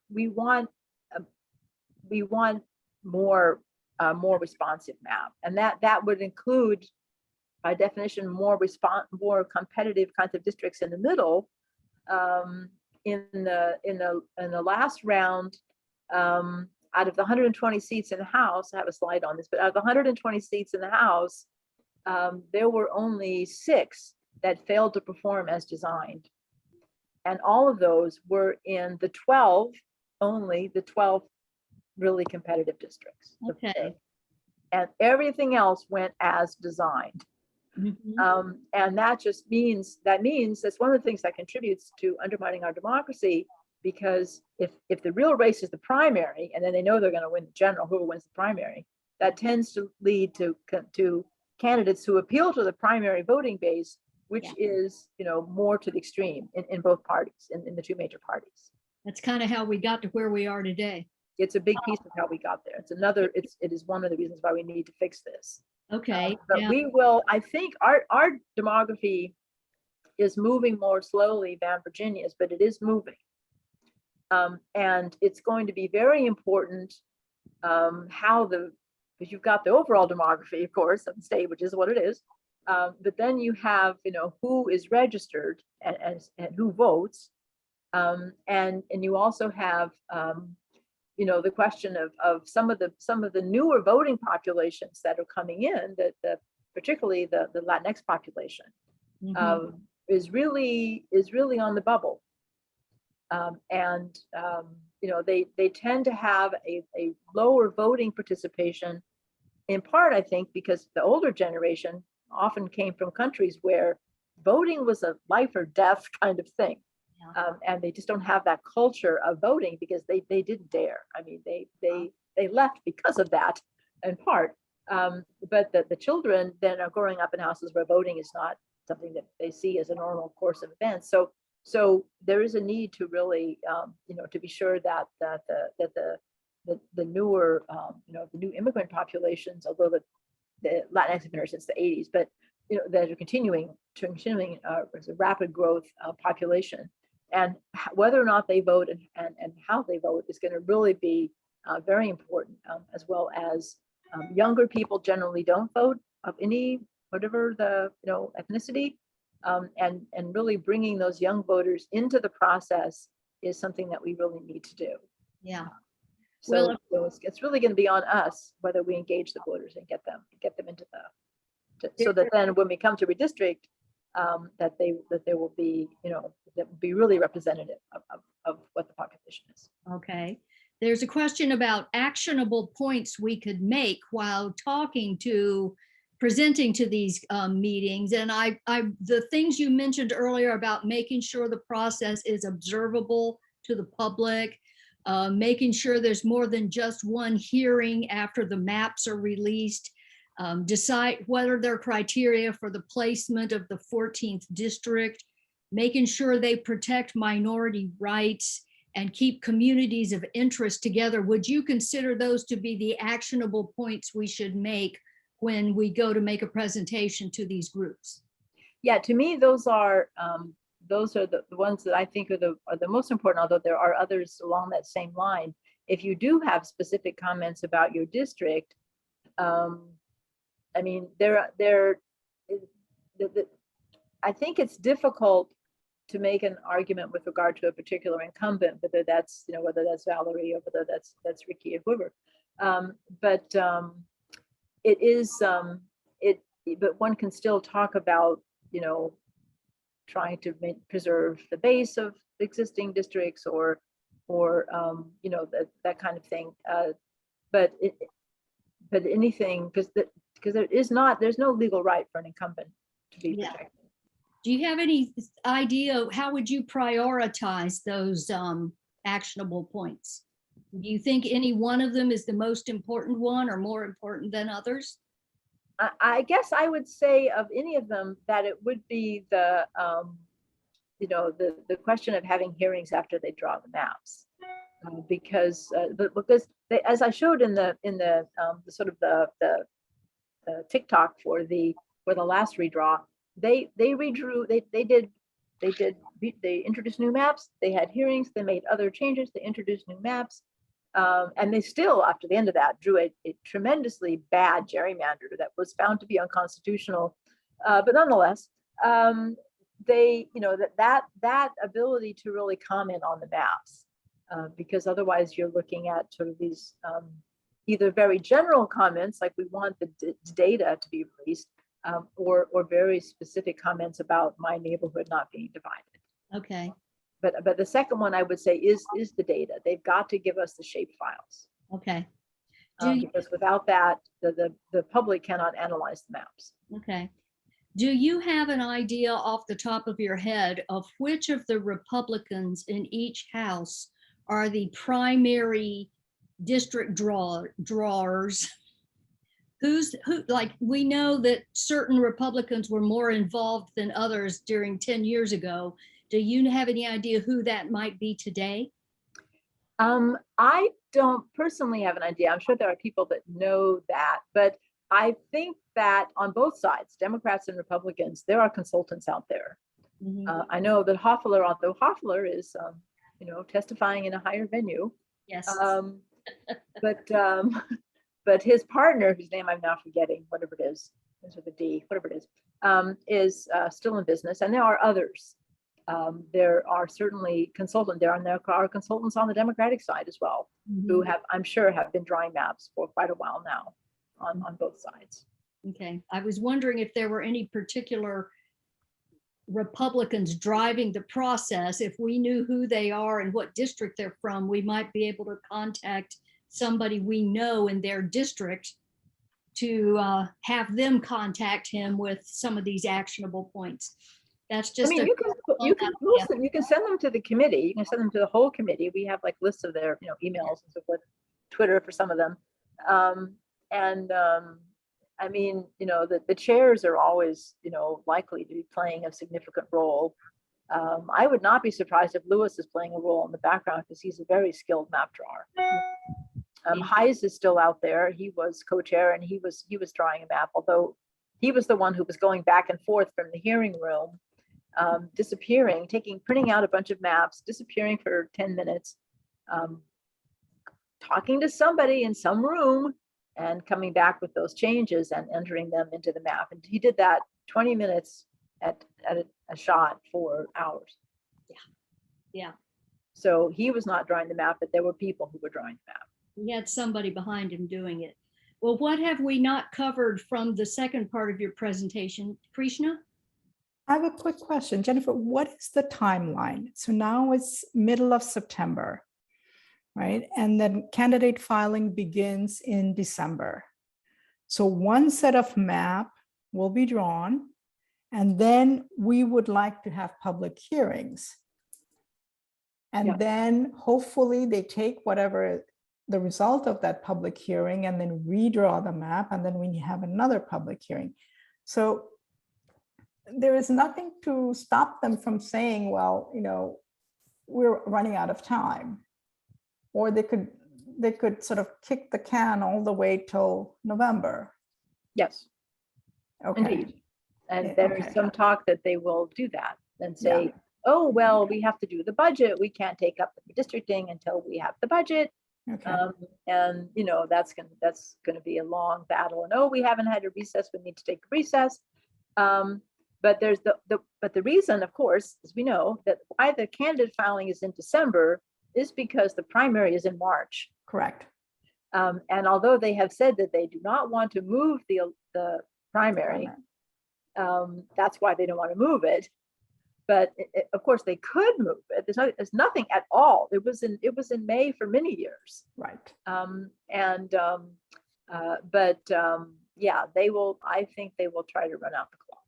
we want more responsive map, and that would include, by definition, more competitive kinds of districts in the middle. In the last round, out of the 120 seats in the House, I have a slide on this, but out of the 120 seats in the House, there were only 6 that failed to perform as designed, and all of those were in the 12 really competitive districts. Okay. And everything else went as designed. Mm-hmm. And that means that's one of the things that contributes to undermining our democracy, because if the real race is the primary, and then they know they're going to win the general, whoever wins the primary, that tends to lead to candidates who appeal to the primary voting base, which is, more to the extreme in both parties, in the two major parties. That's kind of how we got to where we are today. It's a big piece of how we got there. It is one of the reasons why we need to fix this. Okay. But now- we will, I think our demography is moving more slowly than Virginia's, but it is moving. And it's going to be very important because you've got the overall demography, of course, of the state, which is what it is. But then you have, who is registered and who votes. And you also have, the question of some of the newer voting populations that are coming in, that particularly the Latinx population, is really on the bubble. They tend to have a lower voting participation, in part, I think, because the older generation often came from countries where voting was a life or death kind of thing. And they just don't have that culture of voting because they didn't dare. I mean, they left because of that, in part. But the children then are growing up in houses where voting is not something that they see as a normal course of events. So there is a need to really, to be sure that the newer, the new immigrant populations, although the Latinx have been here since the 80s, but that are continuing as a rapid growth population, and whether or not they vote and how they vote is going to really be very important, as well as younger people generally don't vote of any, whatever the ethnicity. And really bringing those young voters into the process is something that we really need to do. Yeah. So it's really going to be on us whether we engage the voters and get them into so that then when we come to redistrict, that they will be, that will be really representative of what the population is. Okay. There's a question about actionable points we could make while presenting to these meetings. And the things you mentioned earlier about making sure the process is observable to the public, making sure there's more than just one hearing after the maps are released, decide whether there are criteria for the placement of the 14th district, making sure they protect minority rights and keep communities of interest together. Would you consider those to be the actionable points we should make when we go to make a presentation to these groups? Yeah, to me, those are the ones that I think are the most important, although there are others along that same line. If you do have specific comments about your district, I mean, I think it's difficult to make an argument with regard to a particular incumbent, whether that's Valerie or whether that's Ricky or whoever. But it is but one can still talk about trying to preserve the base of existing districts or that kind of thing. But anything, because there's no legal right for an incumbent to be protected. Do you have any idea, how would you prioritize those actionable points? Do you think any one of them is the most important one or more important than others? I guess I would say of any of them that it would be the question of having hearings after they draw the maps, because they, as I showed in the sort of the TikTok for the last redraw, they introduced new maps, they had hearings, they made other changes, they introduced new maps. And they still, after the end of that, drew a tremendously bad gerrymander that was found to be unconstitutional. But nonetheless, they, that ability to really comment on the maps, because otherwise you're looking at sort of these either very general comments, like we want the data to be released, or very specific comments about my neighborhood not being divided. Okay. But the second one I would say is the data. They've got to give us the shape files. Okay. Because without that, the public cannot analyze the maps. Okay. Do you have an idea off the top of your head of which of the Republicans in each house are the primary district drawers? Who, like, we know that certain Republicans were more involved than others during 10 years ago. Do you have any idea who that might be today? I don't personally have an idea. I'm sure there are people that know that, but I think that on both sides, Democrats and Republicans, there are consultants out there. I know that Hoffler, although Hoffler is, testifying in a higher venue, Yes. but his partner, whose name I'm now forgetting, whatever it is with a D, whatever it is still in business, and there are others. There are certainly consultants there, and there are consultants on the Democratic side as well, who have, I'm sure, have been drawing maps for quite a while now on both sides. Okay, I was wondering if there were any particular Republicans driving the process. If we knew who they are and what district they're from, we might be able to contact somebody we know in their district to have them contact him with some of these actionable points. That's just. I mean, you can send them to the committee. You can send them to the whole committee. We have like lists of their emails and so forth, Twitter for some of them, I mean, the chairs are always, likely to be playing a significant role. I would not be surprised if Lewis is playing a role in the background because he's a very skilled map drawer. Hayes is still out there. He was co-chair and he was drawing a map, although he was the one who was going back and forth from the hearing room, disappearing, printing out a bunch of maps, disappearing for 10 minutes, talking to somebody in some room and coming back with those changes and entering them into the map. And he did that 20 minutes at a shot for hours. Yeah. So he was not drawing the map, but there were people who were drawing the map. He had somebody behind him doing it. Well, what have we not covered from the second part of your presentation, Krishna? I have a quick question. Jennifer, what is the timeline? So now it's middle of September, right? And then candidate filing begins in December. So one set of map will be drawn, and then we would like to have public hearings. And then hopefully they take whatever the result of that public hearing and then redraw the map, and then we have another public hearing. So there is nothing to stop them from saying, well, we're running out of time. Or they could sort of kick the can all the way till November. Yes. Okay. Indeed. And there's some talk that they will do that and say, oh, well, we have to do the budget. We can't take up the redistricting until we have the budget. Okay. And that's going to be a long battle. And oh, we haven't had a recess. We need to take a recess. But there's the reason, of course, as we know, that why the candidate filing is in December is because the primary is in March. Correct. And although they have said that they do not want to move the primary, that's why they don't want to move it. But of course, they could move it. There's nothing at all. It was in May for many years. Right. They will. I think they will try to run out the clock.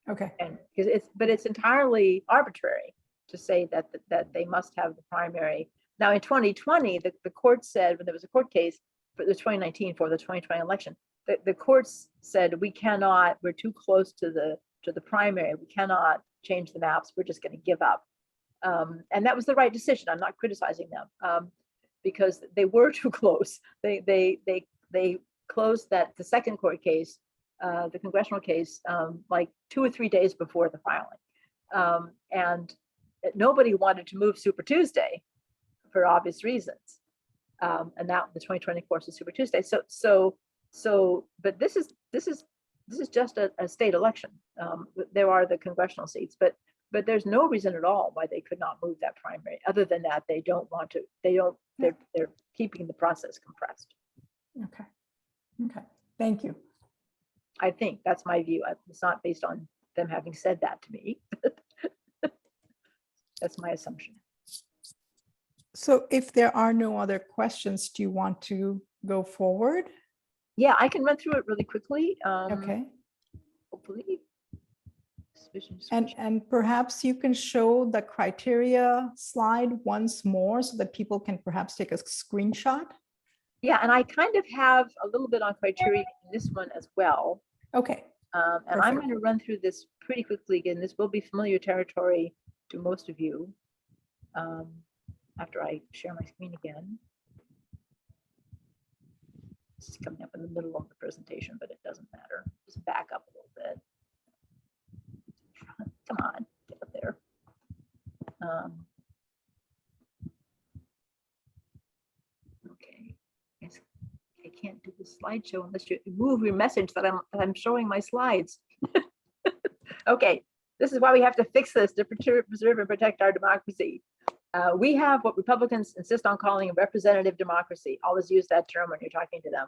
Okay. And because it's entirely arbitrary to say that they must have the primary. Now in 2020, the court said, when there was a court case for the 2019 for the 2020 election, the courts said we're too close to the primary. We cannot change the maps. We're just going to give up. And that was the right decision. I'm not criticizing them because they were too close. They closed the second court case, the congressional case, like 2 or 3 days before the filing. And nobody wanted to move Super Tuesday for obvious reasons. And now the 2020 course is Super Tuesday. But this is just a state election. There are the congressional seats, but there's no reason at all why they could not move that primary, other than that they don't want to. They're keeping the process compressed. Okay. Thank you. I think that's my view. It's not based on them having said that to me. That's my assumption. So if there are no other questions, do you want to go forward? Yeah, I can run through it really quickly. Okay. Hopefully. And perhaps you can show the criteria slide once more so that people can perhaps take a screenshot. Yeah, and I kind of have a little bit on criteria in this one as well. Okay. And I'm Perfect. going to run through this pretty quickly. Again, this will be familiar territory to most of you after I share my screen again. This is coming up in the middle of the presentation, but it doesn't matter. Just back up a little bit. Come on, get up there. Okay, I can't do the slideshow unless you move your message that I'm showing my slides. Okay, this is why we have to fix this to preserve and protect our democracy. We have what Republicans insist on calling a representative democracy. Always use that term when you're talking to them.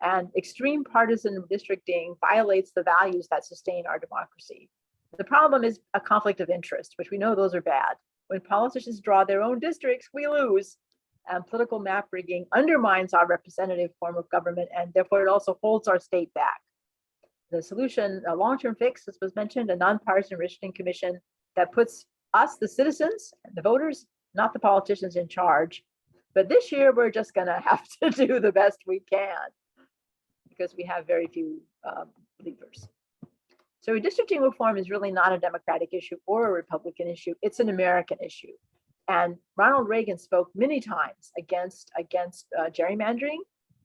And extreme partisan redistricting violates the values that sustain our democracy. The problem is a conflict of interest, which we know those are bad. When politicians draw their own districts, we lose. And political map rigging undermines our representative form of government, and therefore it also holds our state back. The solution, a long-term fix, as was mentioned, a nonpartisan redistricting commission that puts us, the citizens and the voters, not the politicians, in charge. But this year, we're just going to have to do the best we can because we have very few levers. So redistricting reform is really not a Democratic issue or a Republican issue. It's an American issue. And Ronald Reagan spoke many times against gerrymandering.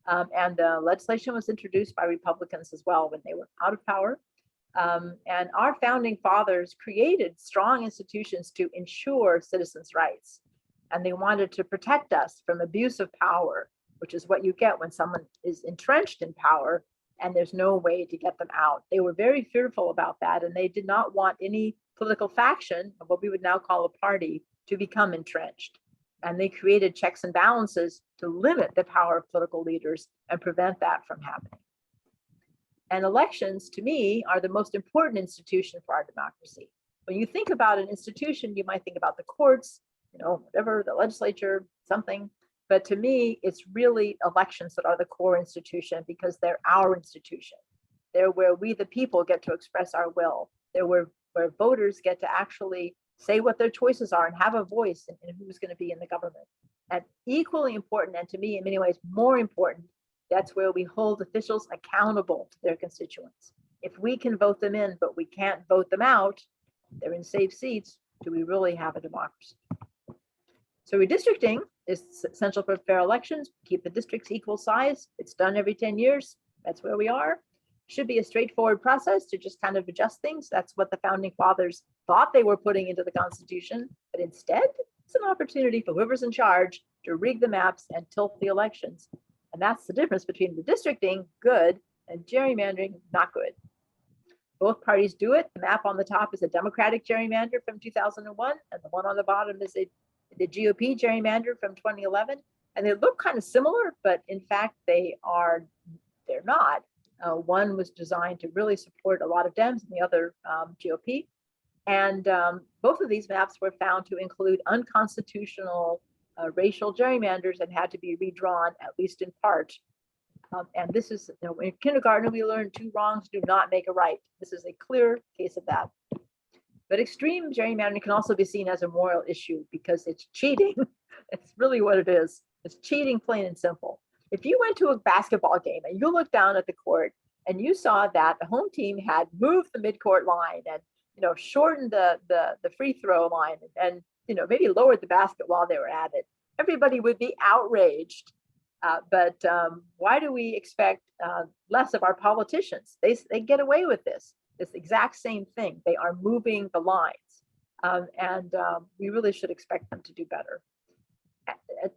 And the legislation was introduced by Republicans as well when they were out of power. And our founding fathers created strong institutions to ensure citizens' rights. And they wanted to protect us from abuse of power, which is what you get when someone is entrenched in power and there's no way to get them out. They were very fearful about that, and they did not want any political faction, what we would now call a party, to become entrenched. And they created checks and balances to limit the power of political leaders and prevent that from happening. And elections, to me, are the most important institution for our democracy. When you think about an institution, you might think about the courts, whatever, the legislature, something. But to me, it's really elections that are the core institution because they're our institution. They're where we, the people, get to express our will. They're where voters get to actually say what their choices are and have a voice in who's going to be in the government. And equally important, and to me, in many ways, more important, that's where we hold officials accountable to their constituents. If we can vote them in, but we can't vote them out, they're in safe seats, do we really have a democracy? So redistricting is essential for fair elections, keep the districts equal size. It's done every 10 years. That's where we are. Should be a straightforward process to just kind of adjust things. That's what the founding fathers thought they were putting into the Constitution. But instead, it's an opportunity for whoever's in charge to rig the maps and tilt the elections. And that's the difference between redistricting, good, and gerrymandering, not good. Both parties do it. The map on the top is a Democratic gerrymander from 2001, and the one on the bottom is the GOP gerrymander from 2011. And they look kind of similar, but in fact, they're not. One was designed to really support a lot of Dems and the other GOP. And both of these maps were found to include unconstitutional racial gerrymanders and had to be redrawn, at least in part. And this is, in kindergarten, we learned 2 wrongs do not make a right. This is a clear case of that. But extreme gerrymandering can also be seen as a moral issue because it's cheating. It's really what it is. It's cheating, plain and simple. If you went to a basketball game and you looked down at the court and you saw that the home team had moved the midcourt line and shortened the free throw line and maybe lowered the basket while they were at it, everybody would be outraged. But why do we expect less of our politicians? They get away with this exact same thing. They are moving the lines, and we really should expect them to do better.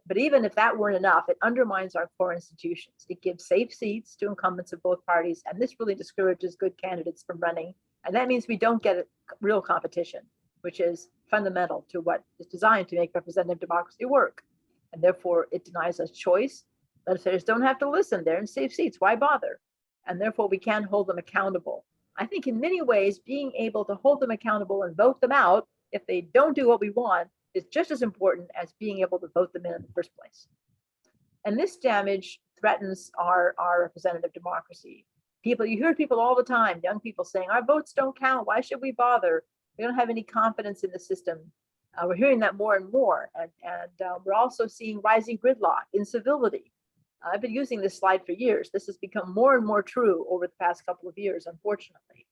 But even if that weren't enough, it undermines our core institutions. It gives safe seats to incumbents of both parties, and this really discourages good candidates from running. And that means we don't get a real competition, which is fundamental to what is designed to make representative democracy work. And therefore, it denies us choice. Legislators don't have to listen. They're in safe seats. Why bother? And therefore, we can't hold them accountable. I think in many ways, being able to hold them accountable and vote them out if they don't do what we want is just as important as being able to vote them in the first place. And this damage threatens our representative democracy. People, you hear people all the time, young people saying, our votes don't count. Why should we bother? We don't have any confidence in the system. We're hearing that more and more. And we're also seeing rising gridlock in civility. I've been using this slide for years. This has become more and more true over the past couple of years, unfortunately.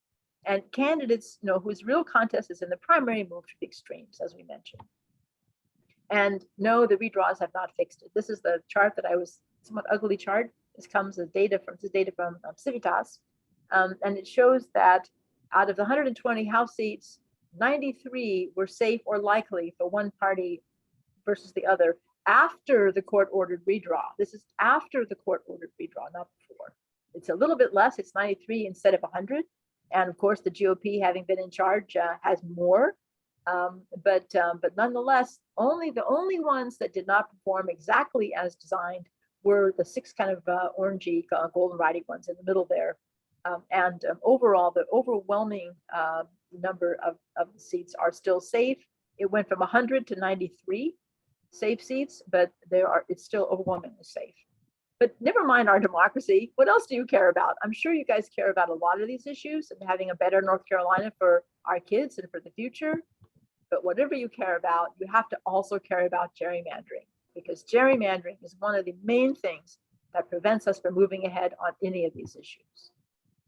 And candidates, whose real contest is in the primary, move to the extremes, as we mentioned. And no, the redraws have not fixed it. This is the chart that I was, somewhat ugly chart. This comes as data from Civitas. And it shows that out of the 120 House seats, 93 were safe or likely for one party versus the other after the court-ordered redraw. This is after the court-ordered redraw, not before. It's a little bit less. It's 93 instead of 100. And of course, the GOP, having been in charge, has more. But nonetheless, the only ones that did not perform exactly as designed were the 6 kind of orangey, golden writing ones in the middle there. Overall, the overwhelming number of the seats are still safe. It went from 100 to 93 safe seats, but it's still overwhelmingly safe. But never mind our democracy. What else do you care about? I'm sure you guys care about a lot of these issues and having a better North Carolina for our kids and for the future. But whatever you care about, you have to also care about gerrymandering, because gerrymandering is one of the main things that prevents us from moving ahead on any of these issues.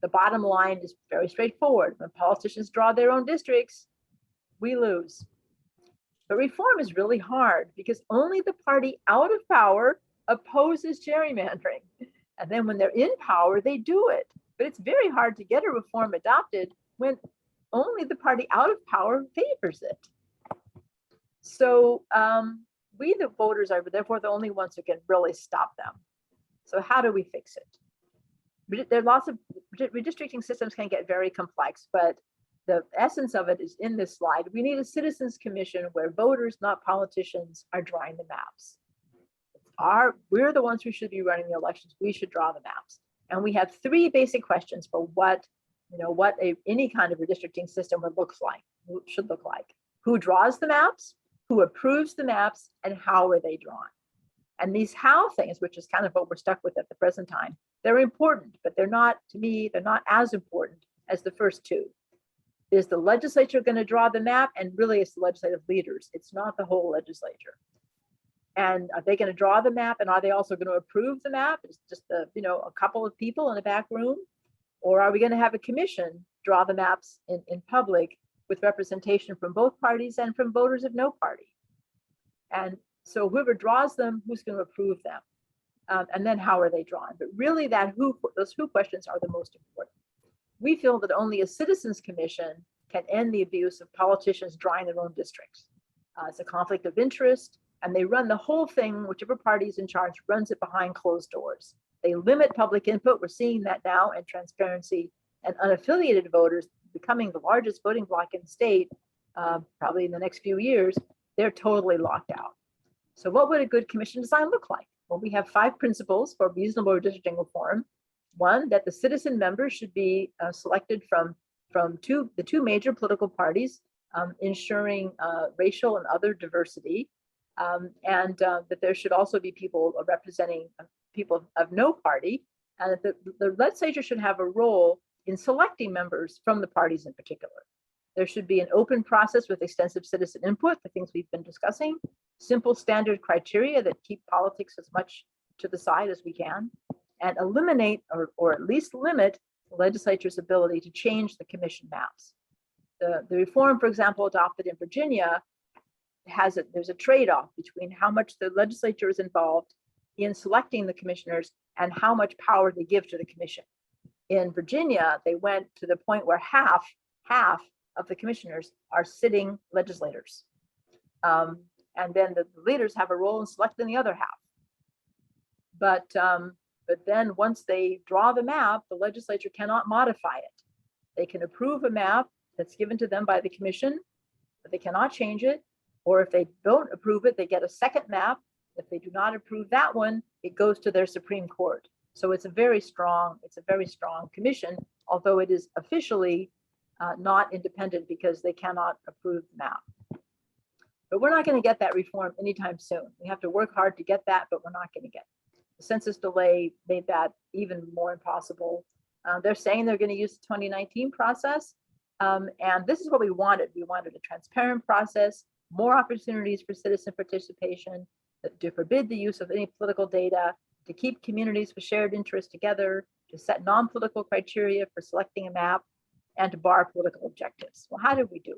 The bottom line is very straightforward. When politicians draw their own districts, we lose. But reform is really hard because only the party out of power opposes gerrymandering. And then when they're in power, they do it. But it's very hard to get a reform adopted when only the party out of power favors it. So we, the voters, are therefore the only ones who can really stop them. So how do we fix it? There are lots of redistricting systems can get very complex, but the essence of it is in this slide. We need a citizens commission where voters, not politicians, are drawing the maps. We're the ones who should be running the elections. We should draw the maps. And we have 3 basic questions for what any kind of redistricting system should look like. Who draws the maps, who approves the maps, and how are they drawn? And these how things, which is kind of what we're stuck with at the present time, they're important, but they're not, to me, they're not as important as the first 2. Is the legislature going to draw the map? And really it's the legislative leaders. It's not the whole legislature. And are they going to draw the map? And are they also going to approve the map? It's just a couple of people in a back room? Or are we going to have a commission draw the maps in public with representation from both parties and from voters of no party? And so whoever draws them, who's going to approve them? And then how are they drawn? But really those who questions are the most important. We feel that only a citizens commission can end the abuse of politicians drawing their own districts. It's a conflict of interest, and they run the whole thing, whichever party is in charge runs it behind closed doors. They limit public input. We're seeing that now, and transparency, and unaffiliated voters becoming the largest voting bloc in the state, probably in the next few years, they're totally locked out. So what would a good commission design look like? Well, we have 5 principles for reasonable redistricting reform. 1, that the citizen members should be selected from the 2 major political parties, ensuring racial and other diversity, and that there should also be people representing people of no party, and that the legislature should have a role in selecting members from the parties in particular. There should be an open process with extensive citizen input, the things we've been discussing, simple standard criteria that keep politics as much to the side as we can, and eliminate or at least limit the legislature's ability to change the commission maps. The reform, for example, adopted in Virginia there's a trade-off between how much the legislature is involved in selecting the commissioners and how much power they give to the commission. In Virginia, they went to the point where half of the commissioners are sitting legislators. And then the leaders have a role in selecting the other half. But then once they draw the map, the legislature cannot modify it. They can approve a map that's given to them by the commission, but they cannot change it. Or if they don't approve it, they get a second map. If they do not approve that one, it goes to their Supreme Court. So it's a very strong commission, although it is officially not independent because they cannot approve the map. But we're not going to get that reform anytime soon. We have to work hard to get that, but we're not going to get it. The census delay made that even more impossible. They're saying they're going to use the 2019 process. And this is what we wanted. We wanted a transparent process, more opportunities for citizen participation, to forbid the use of any political data, to keep communities with shared interests together, to set non-political criteria for selecting a map, and to bar political objectives. Well, how did we do?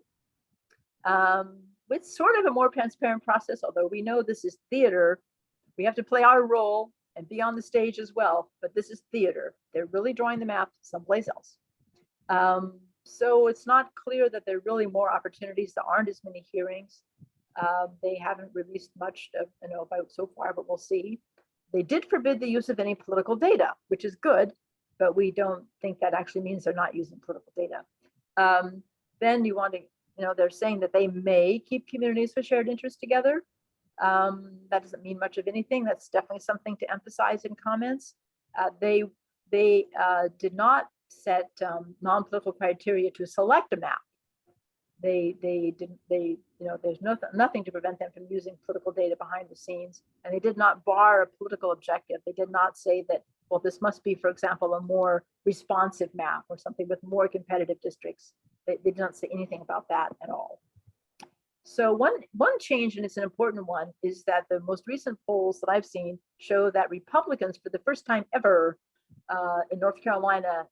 It's sort of a more transparent process, although we know this is theater. We have to play our role and be on the stage as well, but this is theater. They're really drawing the map someplace else. So it's not clear that there are really more opportunities. There aren't as many hearings. They haven't released much about so far, but we'll see. They did forbid the use of any political data, which is good, but we don't think that actually means they're not using political data. Then you want to, they're saying that they may keep communities with shared interests together. That doesn't mean much of anything. That's definitely something to emphasize in comments. They did not set non-political criteria to select a map. There's nothing to prevent them from using political data behind the scenes, and they did not bar a political objective. They did not say that, well, this must be, for example, a more responsive map or something with more competitive districts. They did not say anything about that at all. So one change, and it's an important one, is that the most recent polls that I've seen show that Republicans, for the first time ever in North Carolina,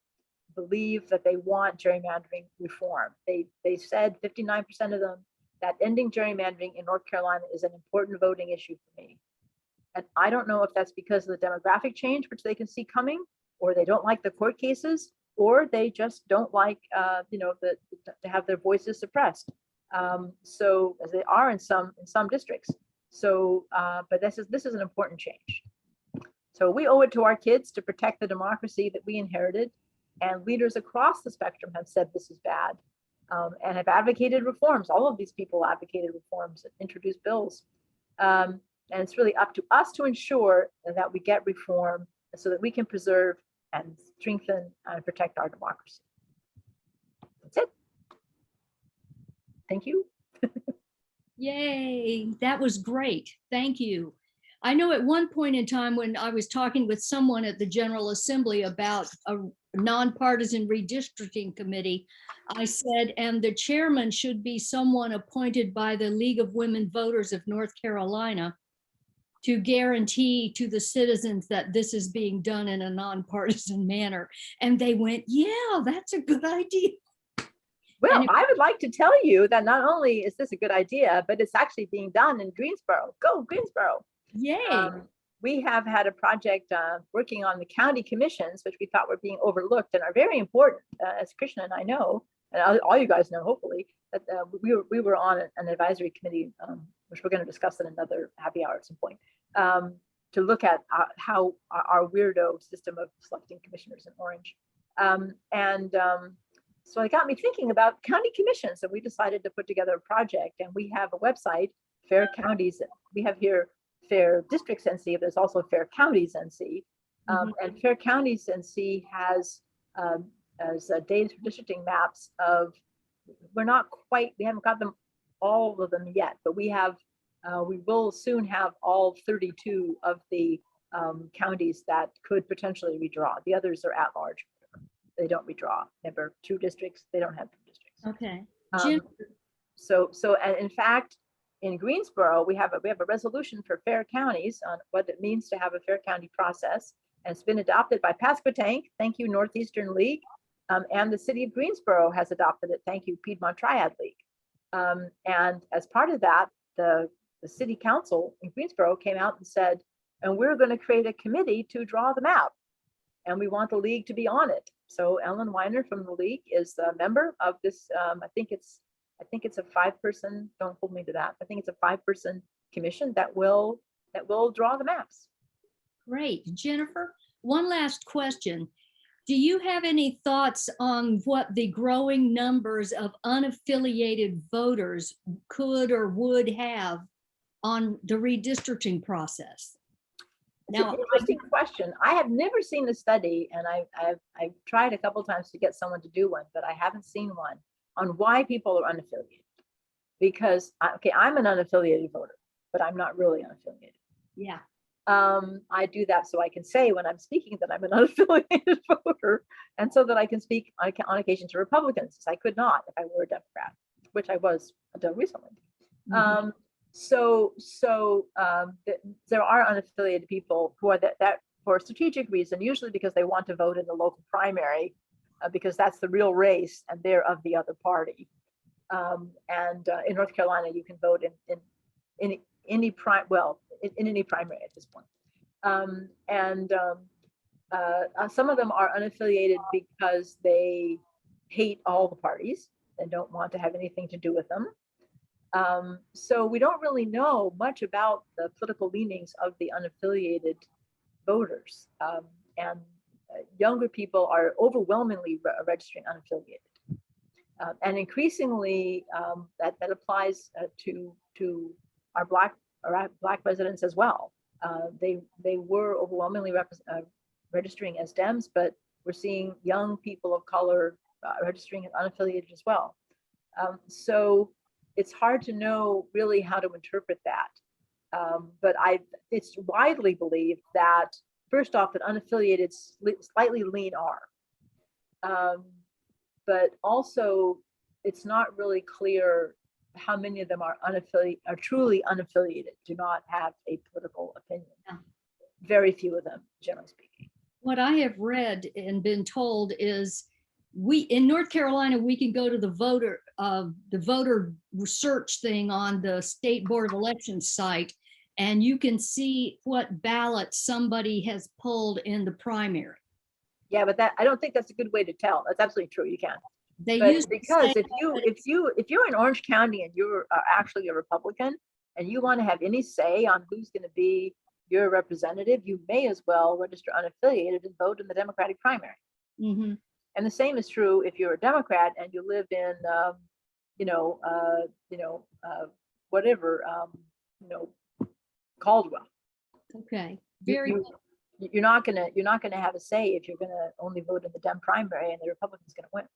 believe that they want gerrymandering reform. They said, 59% of them, that ending gerrymandering in North Carolina is an important voting issue for me. And I don't know if that's because of the demographic change, which they can see coming, or they don't like the court cases, or they just don't like, to have their voices suppressed. So as they are in some districts. So, but this is an important change. So we owe it to our kids to protect the democracy that we inherited. And leaders across the spectrum have said this is bad, and have advocated reforms. All of these people advocated reforms and introduced bills. And it's really up to us to ensure that we get reform so that we can preserve and strengthen and protect our democracy. That's it. Thank you. Yay, that was great. Thank you. I know at one point in time when I was talking with someone at the General Assembly about a nonpartisan redistricting committee, I said, and the chairman should be someone appointed by the League of Women Voters of North Carolina to guarantee to the citizens that this is being done in a nonpartisan manner. And they went, yeah, that's a good idea. Well, I would like to tell you that not only is this a good idea, but it's actually being done in Greensboro. Go Greensboro. Yay. We have had a project working on the county commissions, which we thought were being overlooked and are very important, as Krishna and I know, and all you guys know, hopefully, that we were on an advisory committee, which we're going to discuss in another happy hour at some point, to look at how our weirdo system of selecting commissioners in Orange. So it got me thinking about county commissions, and we decided to put together a project, and we have a website, Fair Counties. We have here Fair Districts NC, but there's also Fair Counties NC. And Fair Counties NC has data districting maps of, we haven't got them, all of them yet, but we will soon have all 32 of the counties that could potentially redraw. The others are at large. They don't redraw. Remember, 2 districts, they don't have 2 districts. Okay. And in fact, in Greensboro, we have a resolution for fair counties on what it means to have a fair county process. And it's been adopted by Pasquotank. Thank you, Northeastern League. And the city of Greensboro has adopted it. Thank you, Piedmont Triad League. And as part of that, the city council in Greensboro came out and said, and we're going to create a committee to draw the map. And we want the league to be on it. So Ellen Weiner from the league is a member of this. I think it's a 5-person, don't hold me to that. I think it's a 5-person commission that will draw the maps. Great. Jennifer, one last question. Do you have any thoughts on what the growing numbers of unaffiliated voters could or would have on the redistricting process? It's an interesting question. I have never seen a study, and I've tried a couple times to get someone to do one, but I haven't seen one on why people are unaffiliated. Because, okay, I'm an unaffiliated voter, but I'm not really unaffiliated. Yeah. I do that so I can say when I'm speaking that I'm an unaffiliated voter, and so that I can speak on occasion to Republicans, as I could not if I were a Democrat, which I was until recently. Mhm. There are unaffiliated people who are that for a strategic reason, usually because they want to vote in the local primary, because that's the real race and they're of the other party. In North Carolina, you can vote in any in any primary at this point. Some of them are unaffiliated because they hate all the parties and don't want to have anything to do with them. So we don't really know much about the political leanings of the unaffiliated voters. Younger people are overwhelmingly registering unaffiliated. And increasingly, that applies to our Black residents as well. They were overwhelmingly registering as Dems, but we're seeing young people of color registering as unaffiliated as well. So it's hard to know really how to interpret that. But it's widely believed that, first off, that unaffiliated slightly lean R. But also, it's not really clear how many of them are truly unaffiliated, do not have a political opinion. Yeah. Very few of them, generally speaking. What I have read and been told is in North Carolina, we can go to the voter research thing on the State Board of Elections site, and you can see what ballot somebody has pulled in the primary. Yeah, but I don't think that's a good way to tell. That's absolutely true. You can. They But use because if you're in Orange County and you're actually a Republican and you want to have any say on who's going to be your representative, you may as well register unaffiliated and vote in the Democratic primary. Mm-hmm. And the same is true if you're a Democrat and you lived in, Caldwell. Okay. You're not gonna have a say if you're gonna only vote in the Dem primary and the Republican's gonna win.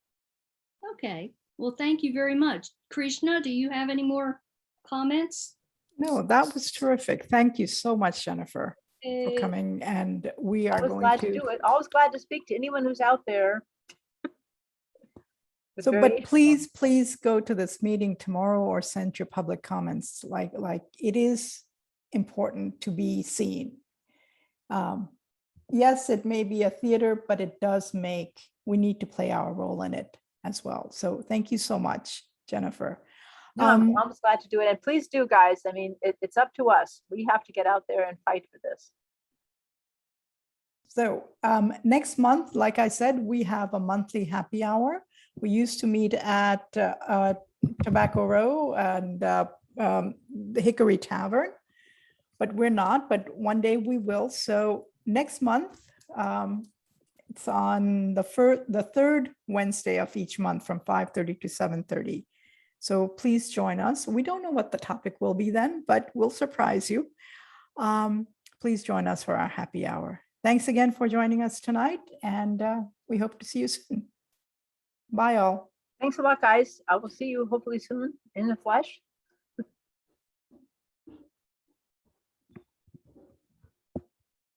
Okay. Well, thank you very much. Krishna, do you have any more comments? No, that was terrific. Thank you so much, Jennifer, for Okay. coming. And we are Always going glad to do it. Always glad to speak to anyone who's out there. So, but please go to this meeting tomorrow or send your public comments. Like it is important to be seen. Yes, it may be a theater, but we need to play our role in it as well. So thank you so much, Jennifer. No, I'm always glad to do it. And please do, guys. I mean, it's up to us. We have to get out there and fight for this. So next month, like I said, we have a monthly happy hour. We used to meet at Tobacco Row and the Hickory Tavern, but we're not, but one day we will. So next month, it's on the third Wednesday of each month from 5:30 to 7:30. So please join us. We don't know what the topic will be then, but we'll surprise you. Please join us for our happy hour. Thanks again for joining us tonight, and we hope to see you soon. Bye all. Thanks a lot, guys. I will see you hopefully soon in the flesh.